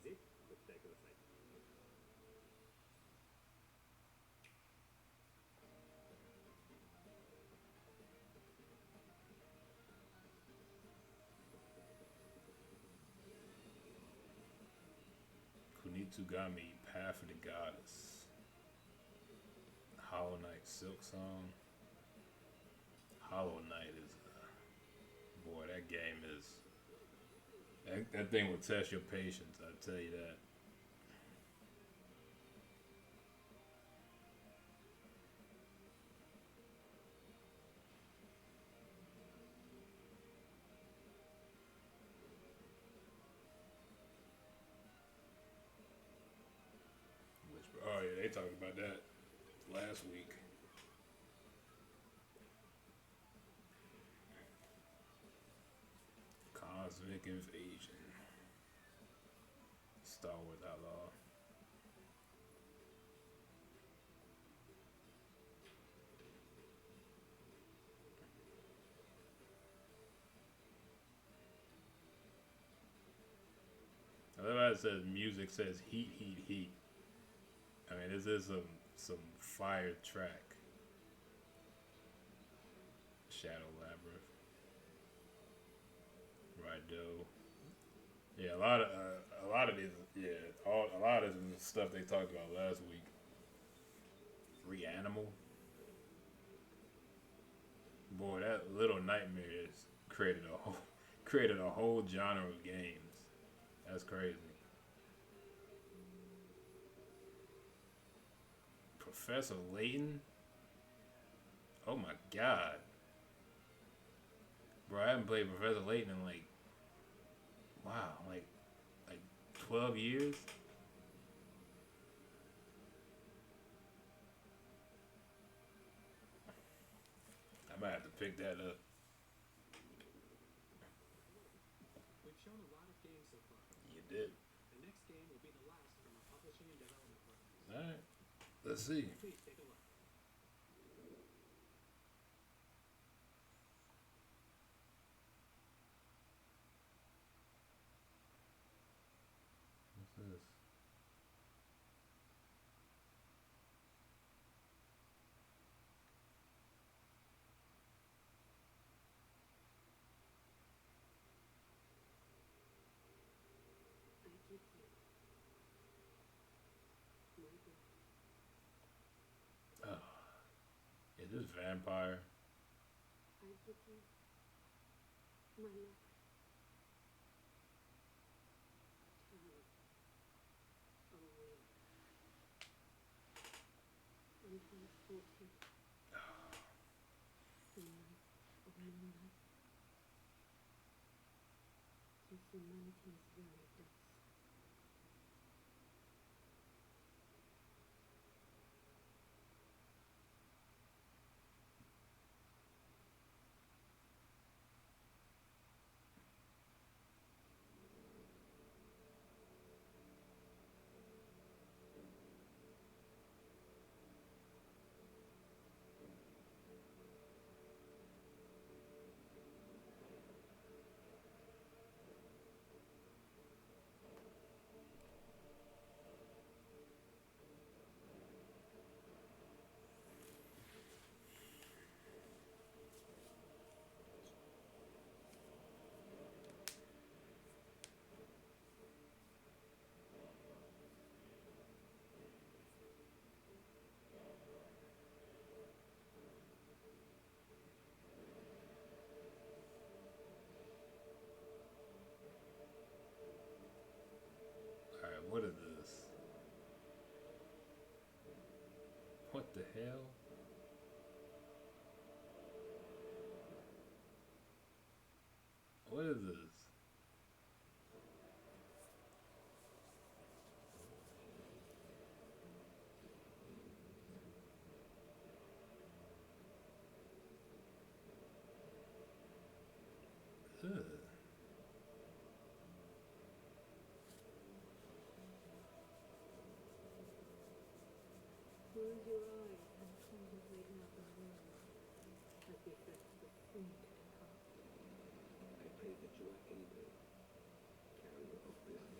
ぜひご期待ください。Kunitsugami, Path of the Goddess. Hollow Knight Silk Song. Hollow Knight is, boy, that game is, that thing will test your patience, I tell you that. Oh yeah, they talked about that last week. Cosmic Invasion. Star Wars Outlaw. I love how it says music says heat, heat, heat. I mean, this is some fire track. Shadow Labyrinth. Rido. Yeah, a lot of these, yeah, a lot of this is stuff they talked about last week. Reanimal. Boy, that Little Nightmares created a whole genre of games. That's crazy. Professor Layton? Oh my god. Bro, I haven't played Professor Layton in like, wow, like 12 years? I might have to pick that up. We've shown a lot of games so far. You did. The next game will be the last from our publishing and development partners. Alright. Let's see. Please take a look. What's this? I give you my breath. Oh. Is this Vampire? I give you my love. Time. Away. Until 40. The night of moonlight. To humanity's very dust. Alright, what is this? What the hell? What is this? Ugh. your eyes and contemplate nothing more, as befits the fiend and heart. I pray that you are able, carrier of blood.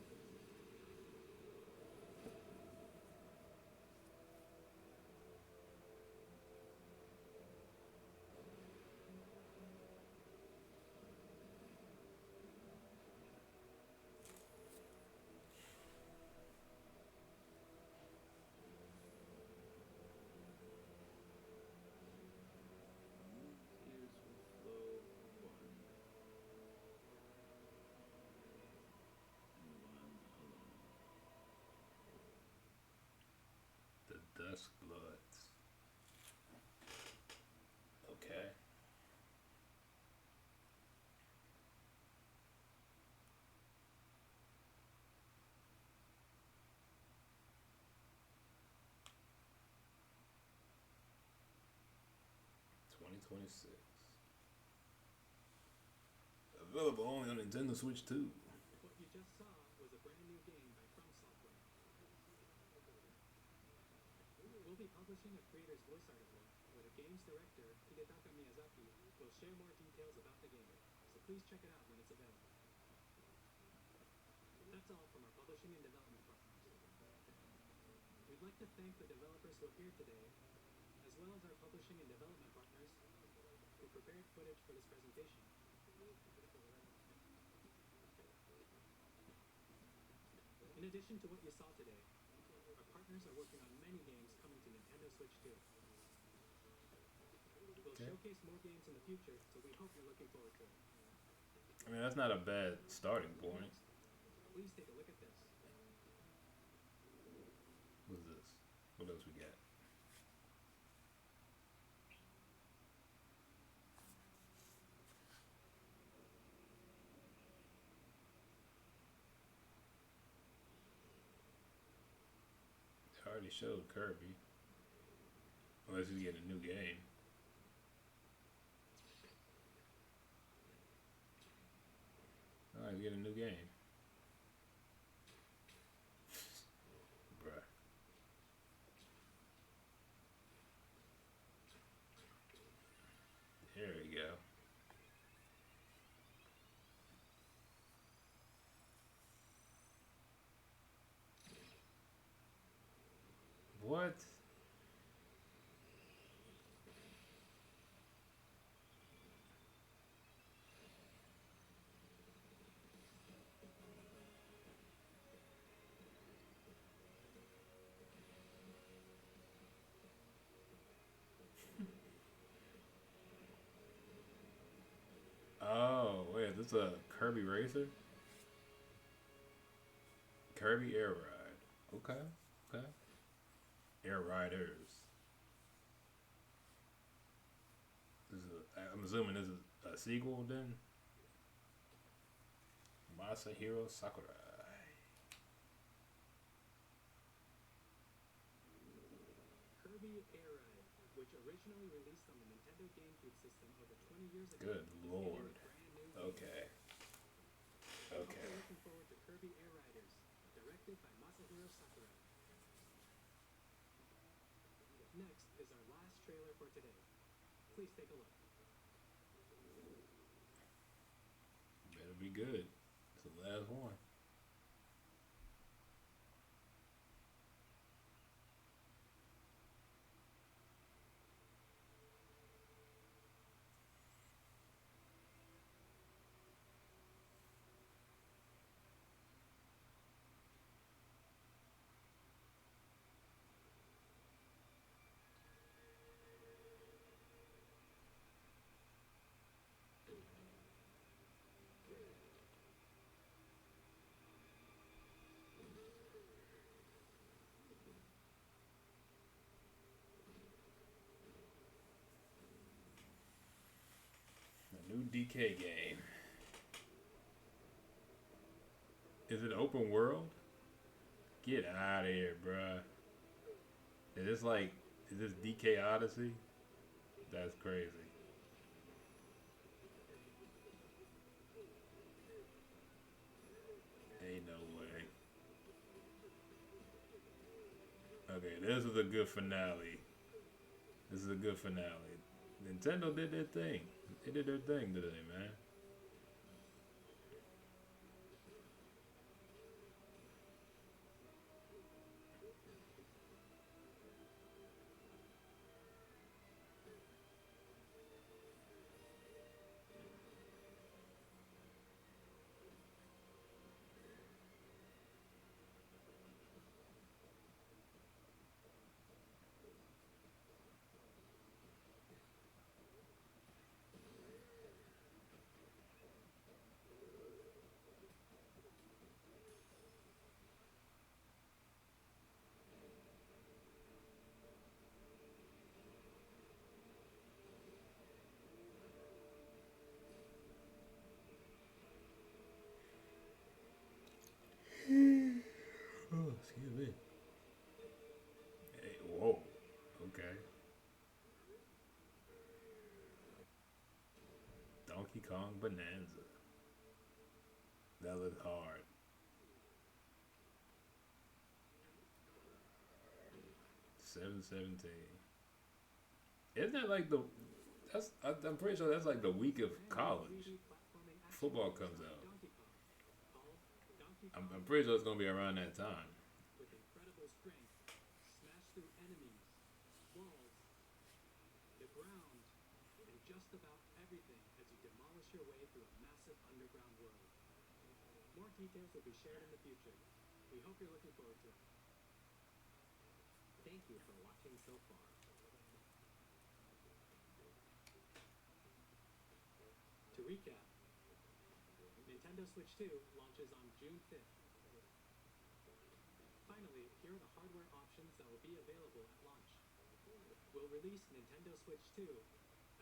Tears will flow for one, and one alone. The Dusk Bloods. Okay. $2026. Available only on Nintendo Switch 2. What you just saw was a brand new game by From Software. We'll be publishing a creator's voice article where the game's director, Hidetaka Miyazaki, will share more details about the game, so please check it out when it's available. That's all from our publishing and development partners. We'd like to thank the developers who are here today, as well as our publishing and development partners who prepared footage for this presentation. In addition to what you saw today, our partners are working on many games coming to Nintendo Switch 2. We'll Okay. showcase more games in the future, so we hope you're looking forward to it. I mean, that's not a bad starting point. Please take a look at this. What's this? What else we got? I already showed Kirby. Unless he's getting a new game. Alright, get a new game. Bruh. There we go. What? Oh, wait, this is a Kirby Racer? Kirby Air Ride. Okay, okay. Air Riders. I'm assuming this is a sequel then? Masahiro Sakurai. Kirby Air Ride, which originally released on the Nintendo GameCube system over 20 years ago, Good is getting lord. a brand new game. Okay. We're also Okay. looking forward to Kirby Air Riders, directed by Masahiro Sakurai. Next is our last trailer for today. Please take a look. Better be good. It's the last one. A new DK game. Is it open world? Get out of here, bruh. Is this like, is this DK Odyssey? That's crazy. Ain't no way. Okay, this is a good finale. This is a good finale. Nintendo did their thing. They did their thing today, man. Oh, excuse me. Hey, whoa. Okay. Donkey Kong Bonanza. That looked hard. 7/17. Isn't that like the? I'm pretty sure that's like the week of college. 3D platforming action Football game comes starring out. Donkey Kong, called Donkey I'm Kong pretty sure it's gonna be around that time. with incredible strength, smash through enemies, walls, the ground, and just about everything as you demolish your way through a massive underground world. More details will be shared in the future. We hope you're looking forward to it. Thank you for watching so far. To recap, Nintendo Switch 2 launches on June 5th. Finally, here are the hardware options that will be available at launch. We'll release Nintendo Switch 2,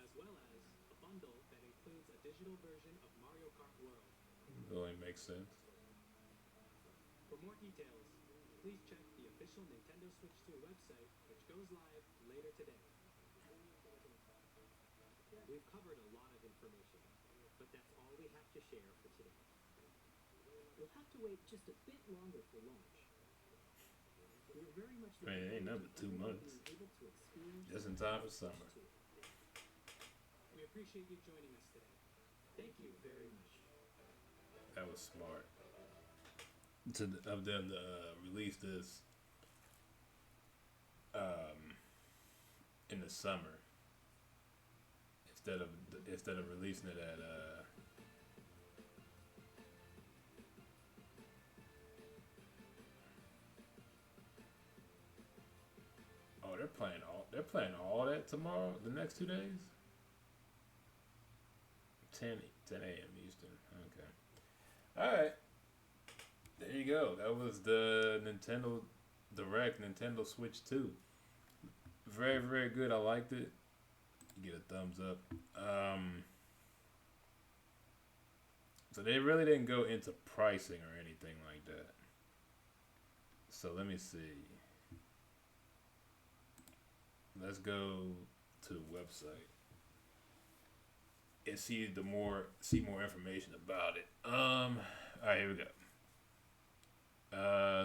as well as a bundle that includes a digital version of Mario Kart World. It only makes sense. For more details, please check the official Nintendo Switch 2 website, which goes live later today. We've covered a lot of information, but that's all we have to share for today. You'll have to wait just a bit longer for launch. We're very much Man, it ain't looking nothing forward but to 2 everyone months. being able to experience Just in time for Switch summer. 2. We appreciate you joining us today. Thank you very much. That was smart. Of them to release this in the summer instead of releasing it at oh, they're playing all that tomorrow, the next 2 days. 10 a.m. Eastern. Okay. All right. There you go. That was the Nintendo Direct, Nintendo Switch 2. Very, very good. I liked it. You get a thumbs up. So they really didn't go into pricing or anything like that. So let me see. Let's go to the website and see more information about it. All right, here we go.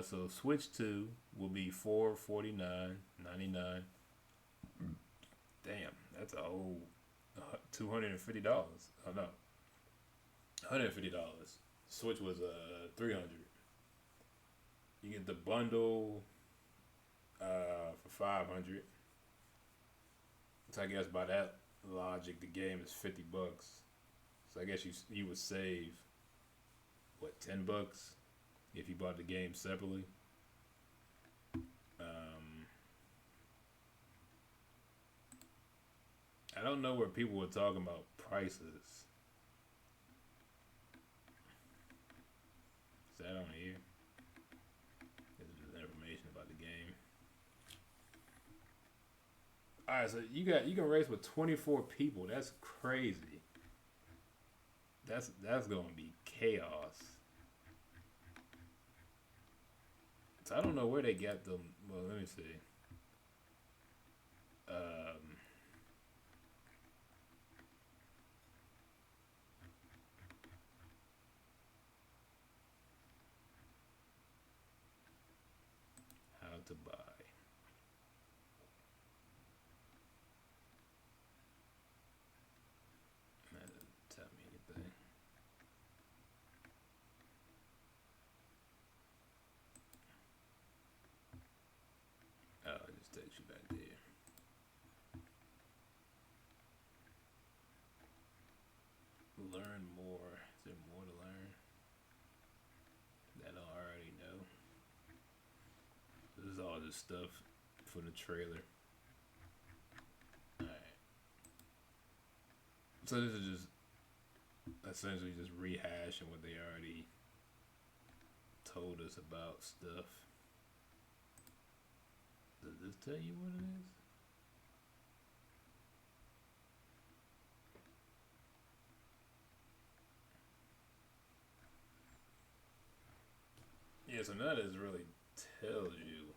So Switch 2 will be $449.99. Damn, that's a whole $250. Oh no, $150. Switch was $300. You get the bundle for $500. So I guess by that logic, the game is $50. So I guess you would save what, $10 if you bought the game separately. I don't know where people were talking about prices. Is that on here? This is just information about the game. Alright, so you can race with 24 people. That's crazy. That's gonna be chaos. So I don't know where they got them. Well, let me see. How to buy. takes you back there. Learn more. Is there more to learn that I already know? This is all just stuff for the trailer. Alright. So this is just essentially just rehashing what they already told us about stuff. Does this tell you what it is? Yeah, so none of this really tells you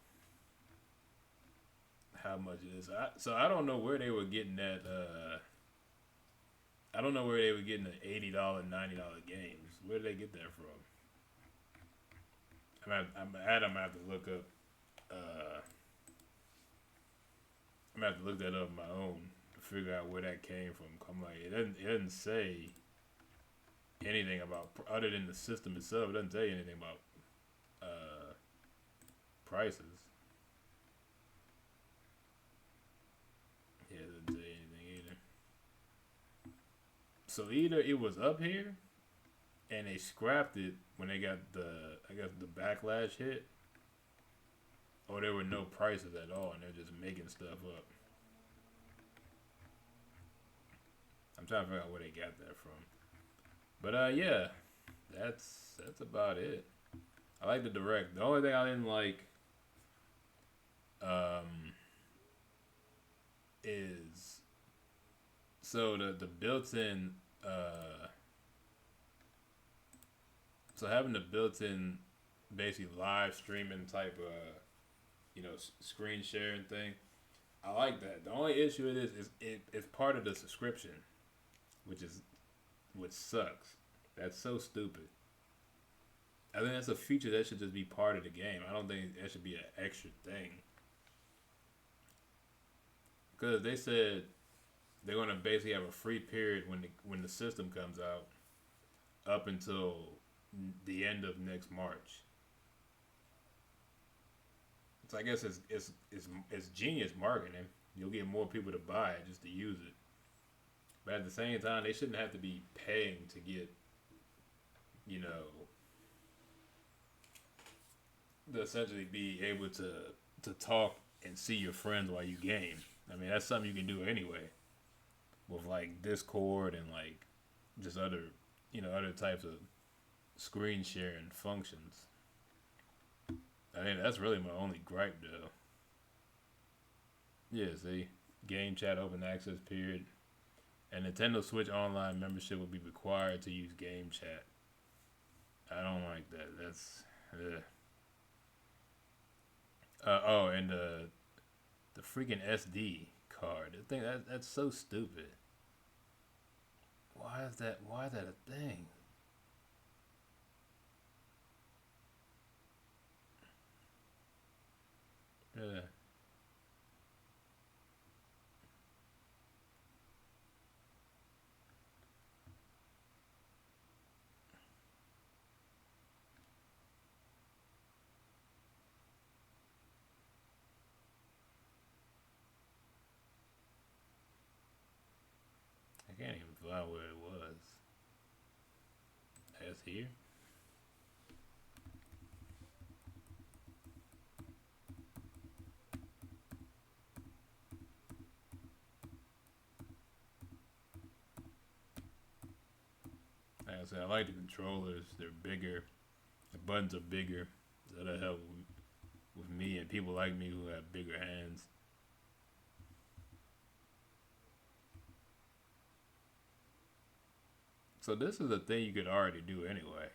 how much it is. So I don't know where they were getting that. I don't know where they were getting the $80, $90 games. Where did they get that from? I'm gonna have to look up. I'm gonna have to look that up on my own to figure out where that came from. I'm like, it doesn't say anything about, other than the system itself. It doesn't tell you anything about prices. Yeah, it doesn't tell you anything either. So either it was up here and they scrapped it when they got the backlash hit, or there were no prices at all and they're just making stuff up. I'm trying to figure out where they got that from. But yeah, that's about it. I like the direct. The only thing I didn't like is so the built-in so having the built-in basically live streaming type screen sharing thing. I like that. The only issue it is it's part of the subscription, which sucks. That's so stupid. I think that's a feature that should just be part of the game. I don't think that should be an extra thing. Because they said they're gonna basically have a free period when the system comes out, up until the end of next March. So I guess it's genius marketing. You'll get more people to buy it just to use it. But at the same time, they shouldn't have to be paying to get, to essentially be able to talk and see your friends while you game. I mean, that's something you can do anyway, with like Discord and like just other types of screen sharing functions. I mean, that's really my only gripe though. Yeah, see, game chat open access period, and Nintendo Switch Online membership will be required to use game chat. I don't like that. That's and the freaking SD card. The thing that's so stupid. Why is that a thing? Yeah. I can't even find where it was. That's here. Like I said, I like the controllers. They're bigger. The buttons are bigger. That'll help with me and people like me who have bigger hands. So this is a thing you could already do anyway.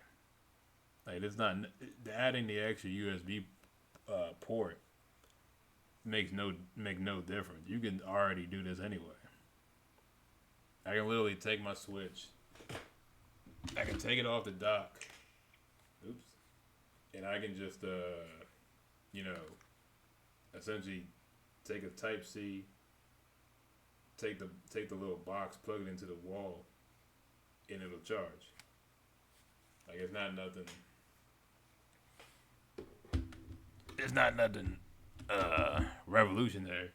Like it's not adding the extra USB port make no difference. You can already do this anyway. I can literally take my Switch. I can take it off the dock. Oops. And I can just essentially take a Type C, take the little box, plug it into the wall, and it'll charge. Like it's not nothing. It's not nothing revolutionary.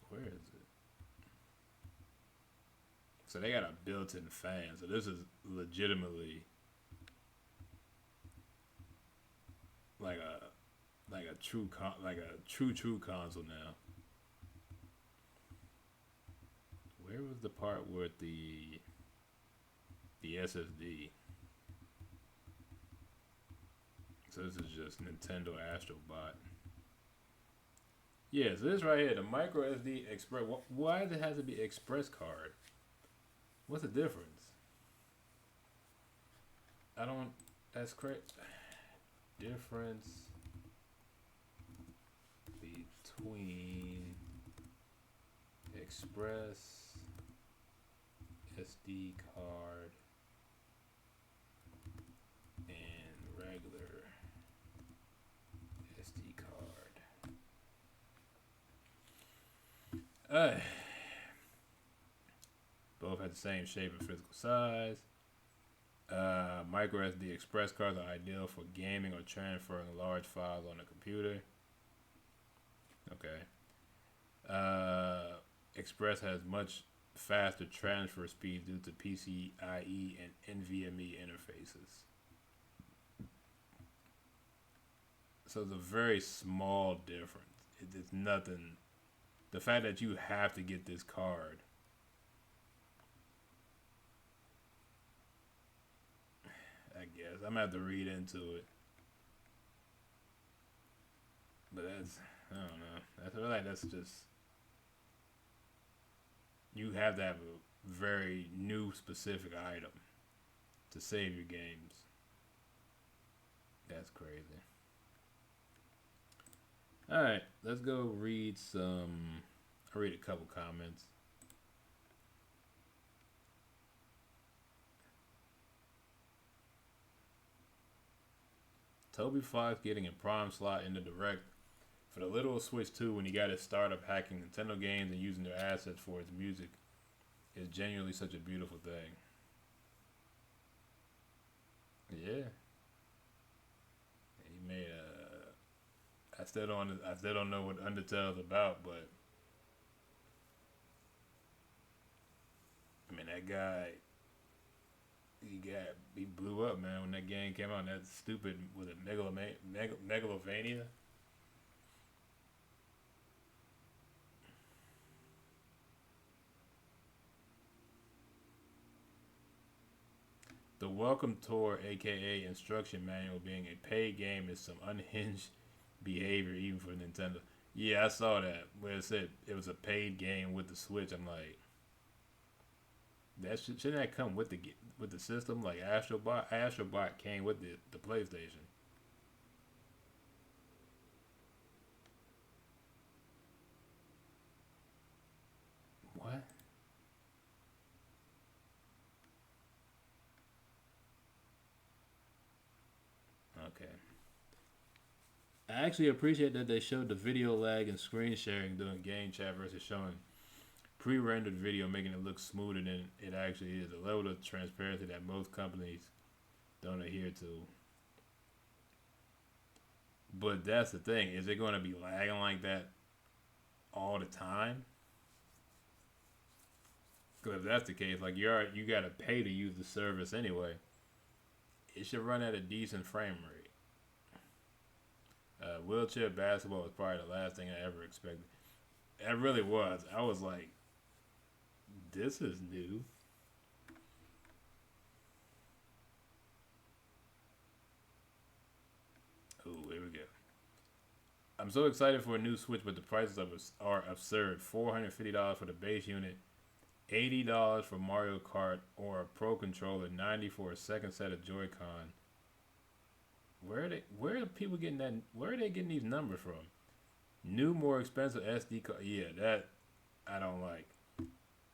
Where is it? So they got a built-in fan. So this is legitimately like a true console now. Where was the part with the SSD? So this is just Nintendo Astrobot. Yeah, so this right here, the micro SD Express. Why does it have to be Express card? What's the difference? I don't. That's correct. Difference between Express SD card and regular SD card. Both have the same shape and physical size. Micro SD Express cards are ideal for gaming or transferring large files on a computer. Okay. Express has much faster transfer speeds due to PCIe and NVMe interfaces. So it's a very small difference. It's nothing. The fact that you have to get this card, I guess I'm gonna have to read into it. But I don't know. I feel like that's just, you have to have a very new specific item to save your games. That's crazy. Alright, let's go read some. I'll read a couple comments. Toby Fox getting a prime slot in the direct for the literal Switch 2 when he got his start up hacking Nintendo games and using their assets for his music is genuinely such a beautiful thing. Yeah. He made a. I still don't know what Undertale's about, but I mean that guy. He blew up, man, when that game came out. That stupid, was it Megalovania? The Welcome Tour, aka Instruction Manual, being a paid game is some unhinged behavior even for Nintendo. Yeah, I saw that where it said it was a paid game with the Switch. I'm like, shouldn't that come with the system? Like Astrobot came with the PlayStation. What? Okay. I actually appreciate that they showed the video lag and screen sharing during game chat versus showing pre-rendered video, making it look smoother than it actually is. A level of transparency that most companies don't adhere to. But that's the thing. Is it going to be lagging like that all the time? Because if that's the case, like you got to pay to use the service anyway. It should run at a decent frame rate. Wheelchair basketball was probably the last thing I ever expected. It really was. I was like, this is new. Oh, here we go. I'm so excited for a new Switch, but the prices are absurd. $450 for the base unit, $80 for Mario Kart or a Pro controller, $90 for a second set of Joy-Con. Where are people getting that? Where are they getting these numbers from? New, more expensive SD card. Yeah, that I don't like.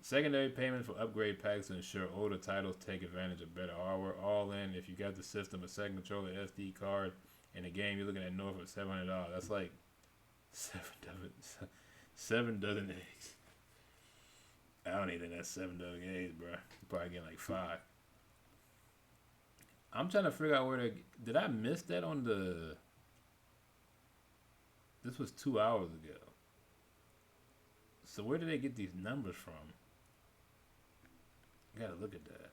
Secondary payment for upgrade packs to ensure older titles take advantage of better hardware. All in, if you got the system, a second controller, SD card, and a game, you're looking at north of $700. That's like seven dozen eggs. I don't even think that's 7 dozen eggs, bro. You're probably getting like 5. I'm trying to figure out where they. Did I miss that on the? This was 2 hours ago. So where did they get these numbers from? I gotta look at that.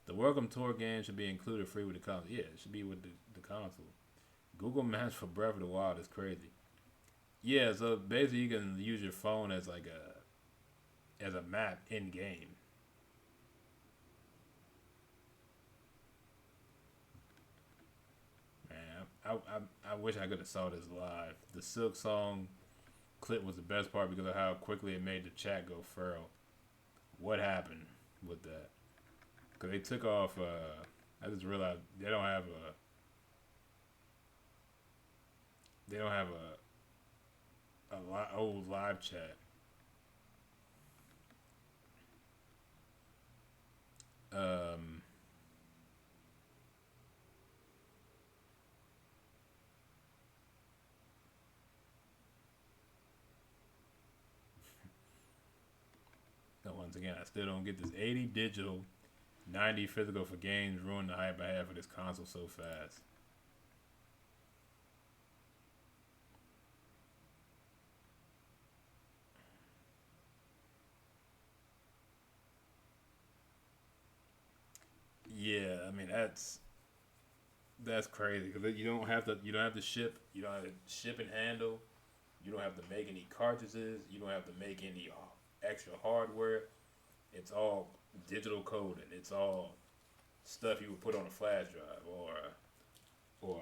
The Welcome Tour game should be included free with the console. Yeah, it should be with the console. Google Maps for Breath of the Wild is crazy. Yeah, so basically you can use your phone as like a map in game. Man, I wish I could have saw this live. The Silk Song clip was the best part because of how quickly it made the chat go feral. What happened with that? Because they took off, I just realized they don't have a old live chat. Um, no, once again, I still don't get this 80 digital, 90 physical for games ruined the hype I have for this console so fast. Yeah, I mean that's crazy because you don't have to ship, you don't have to ship and handle, you don't have to make any cartridges, you don't have to make any extra hardware. It's all digital coding. It's all stuff you would put on a flash drive or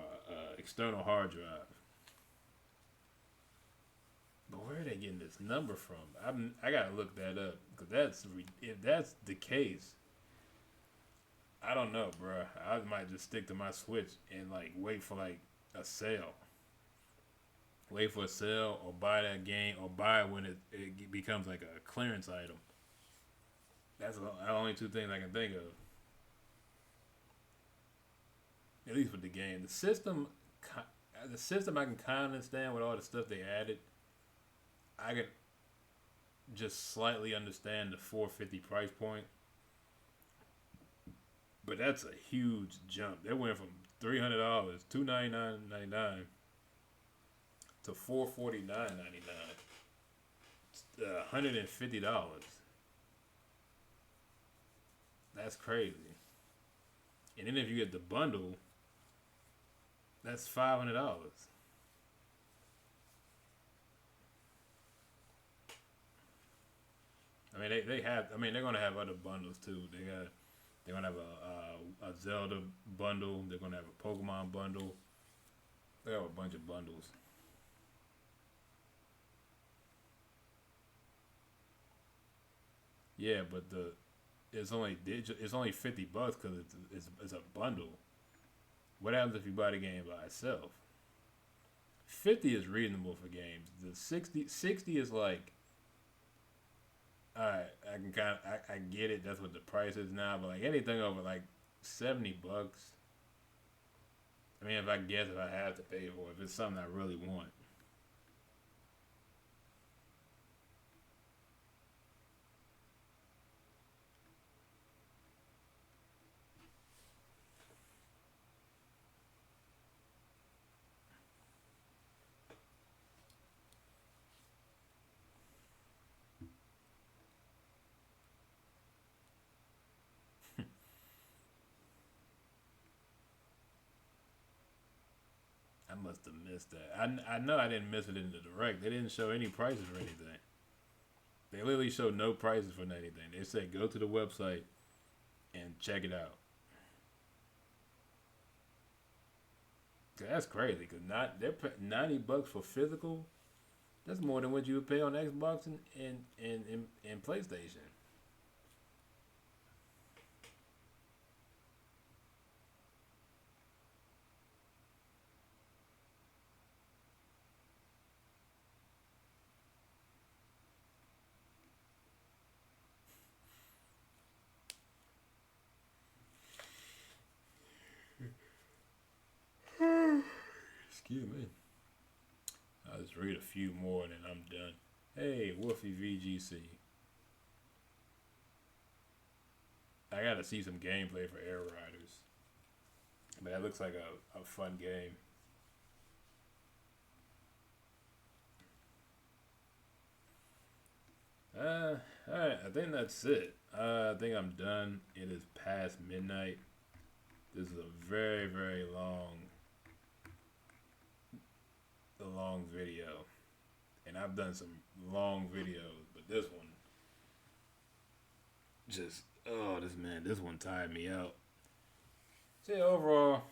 external hard drive. But where are they getting this number from? I gotta look that up because if that's the case, I don't know, bro. I might just stick to my Switch and like wait for like a sale. Wait for a sale or buy that game or buy it when it becomes like a clearance item. That's the only two things I can think of. At least with the game, the system I can kind of understand with all the stuff they added. I could just slightly understand the 450 price point, but that's a huge jump. They went from $300, $299.99 to $449.99, $150. That's crazy. And then if you get the bundle, that's $500. I mean, they have. I mean, they're gonna have other bundles too. They're gonna have a Zelda bundle. They're gonna have a Pokemon bundle. They have a bunch of bundles. Yeah, but it's only $50 because it's a bundle. What happens if you buy the game by itself? 50 is reasonable for games. The 60 is like, alright, I get it. That's what the price is now. But like anything over like $70. I mean, if I have to pay for it, if it's something I really want. I must have missed that. I know I didn't miss it in the direct. They didn't show any prices or anything. They literally showed no prices for anything. They said go to the website and check it out. That's crazy because they're paying $90 for physical. That's more than what you would pay on Xbox and PlayStation. Excuse me. I'll just read a few more and then I'm done. Hey, Wolfie VGC. I gotta see some gameplay for Air Riders. But that looks like a fun game. Alright, I think that's it. I think I'm done. It is past midnight. This is a very, very long video. And I've done some long videos, but this one just, this one tired me out. So yeah, overall,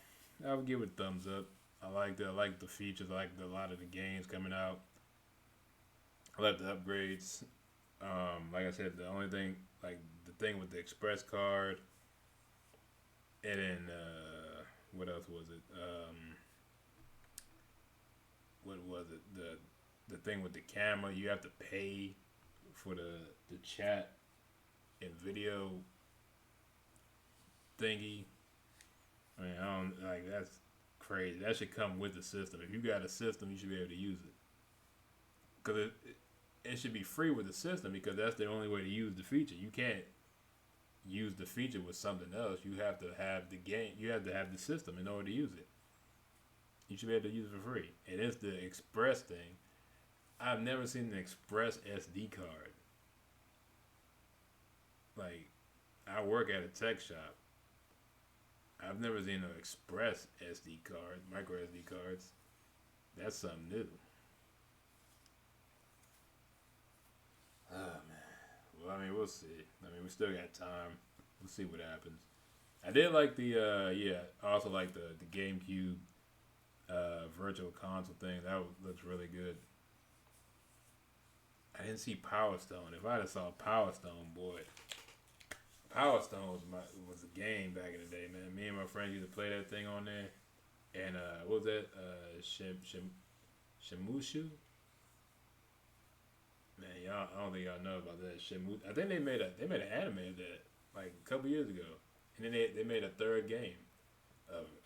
I would give it a thumbs up. I liked it. I liked the features. I liked a lot of the games coming out. I like the upgrades. Like I said, the only thing, like the thing with the express card, and then what else was it? What was it? The thing with the camera, you have to pay for the chat and video thingy. I mean, I don't like that's crazy. That should come with the system. If you got a system, you should be able to use it. Because it should be free with the system, because that's the only way to use the feature. You can't use the feature with something else. You have to have the game. You have to have the system in order to use it. You should be able to use it for free. And it's the Express thing. I've never seen an Express SD card. Like, I work at a tech shop. I've never seen an Express SD card, micro SD cards. That's something new. Oh, man. Well, I mean, we'll see. I mean, we still got time. We'll see what happens. I did like I also like the GameCube virtual console thing. That looks really good. I didn't see Power Stone. If I'd have saw Power Stone, boy. Power Stone was a game back in the day, man. Me and my friends used to play that thing on there. And what was that? Shimushu? Man, y'all, I don't think y'all know about that. Shimushu. I think they made an anime of that like a couple years ago. And then they made a third game of it.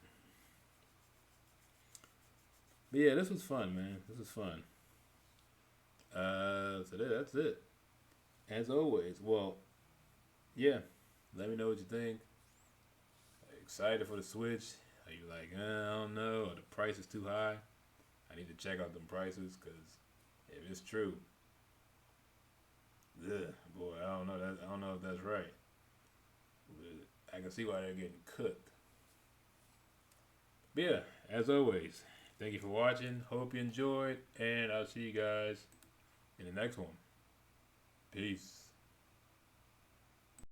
But yeah, this was fun, man. This was fun. So that's it. As always, well, yeah. Let me know what you think. Are you excited for the Switch? Are you like, I don't know, or the price is too high? I need to check out them prices, because if it's true, boy, I don't know if that's right. But I can see why they're getting cooked. But yeah, as always, thank you for watching. Hope you enjoyed, and I'll see you guys in the next one. Peace.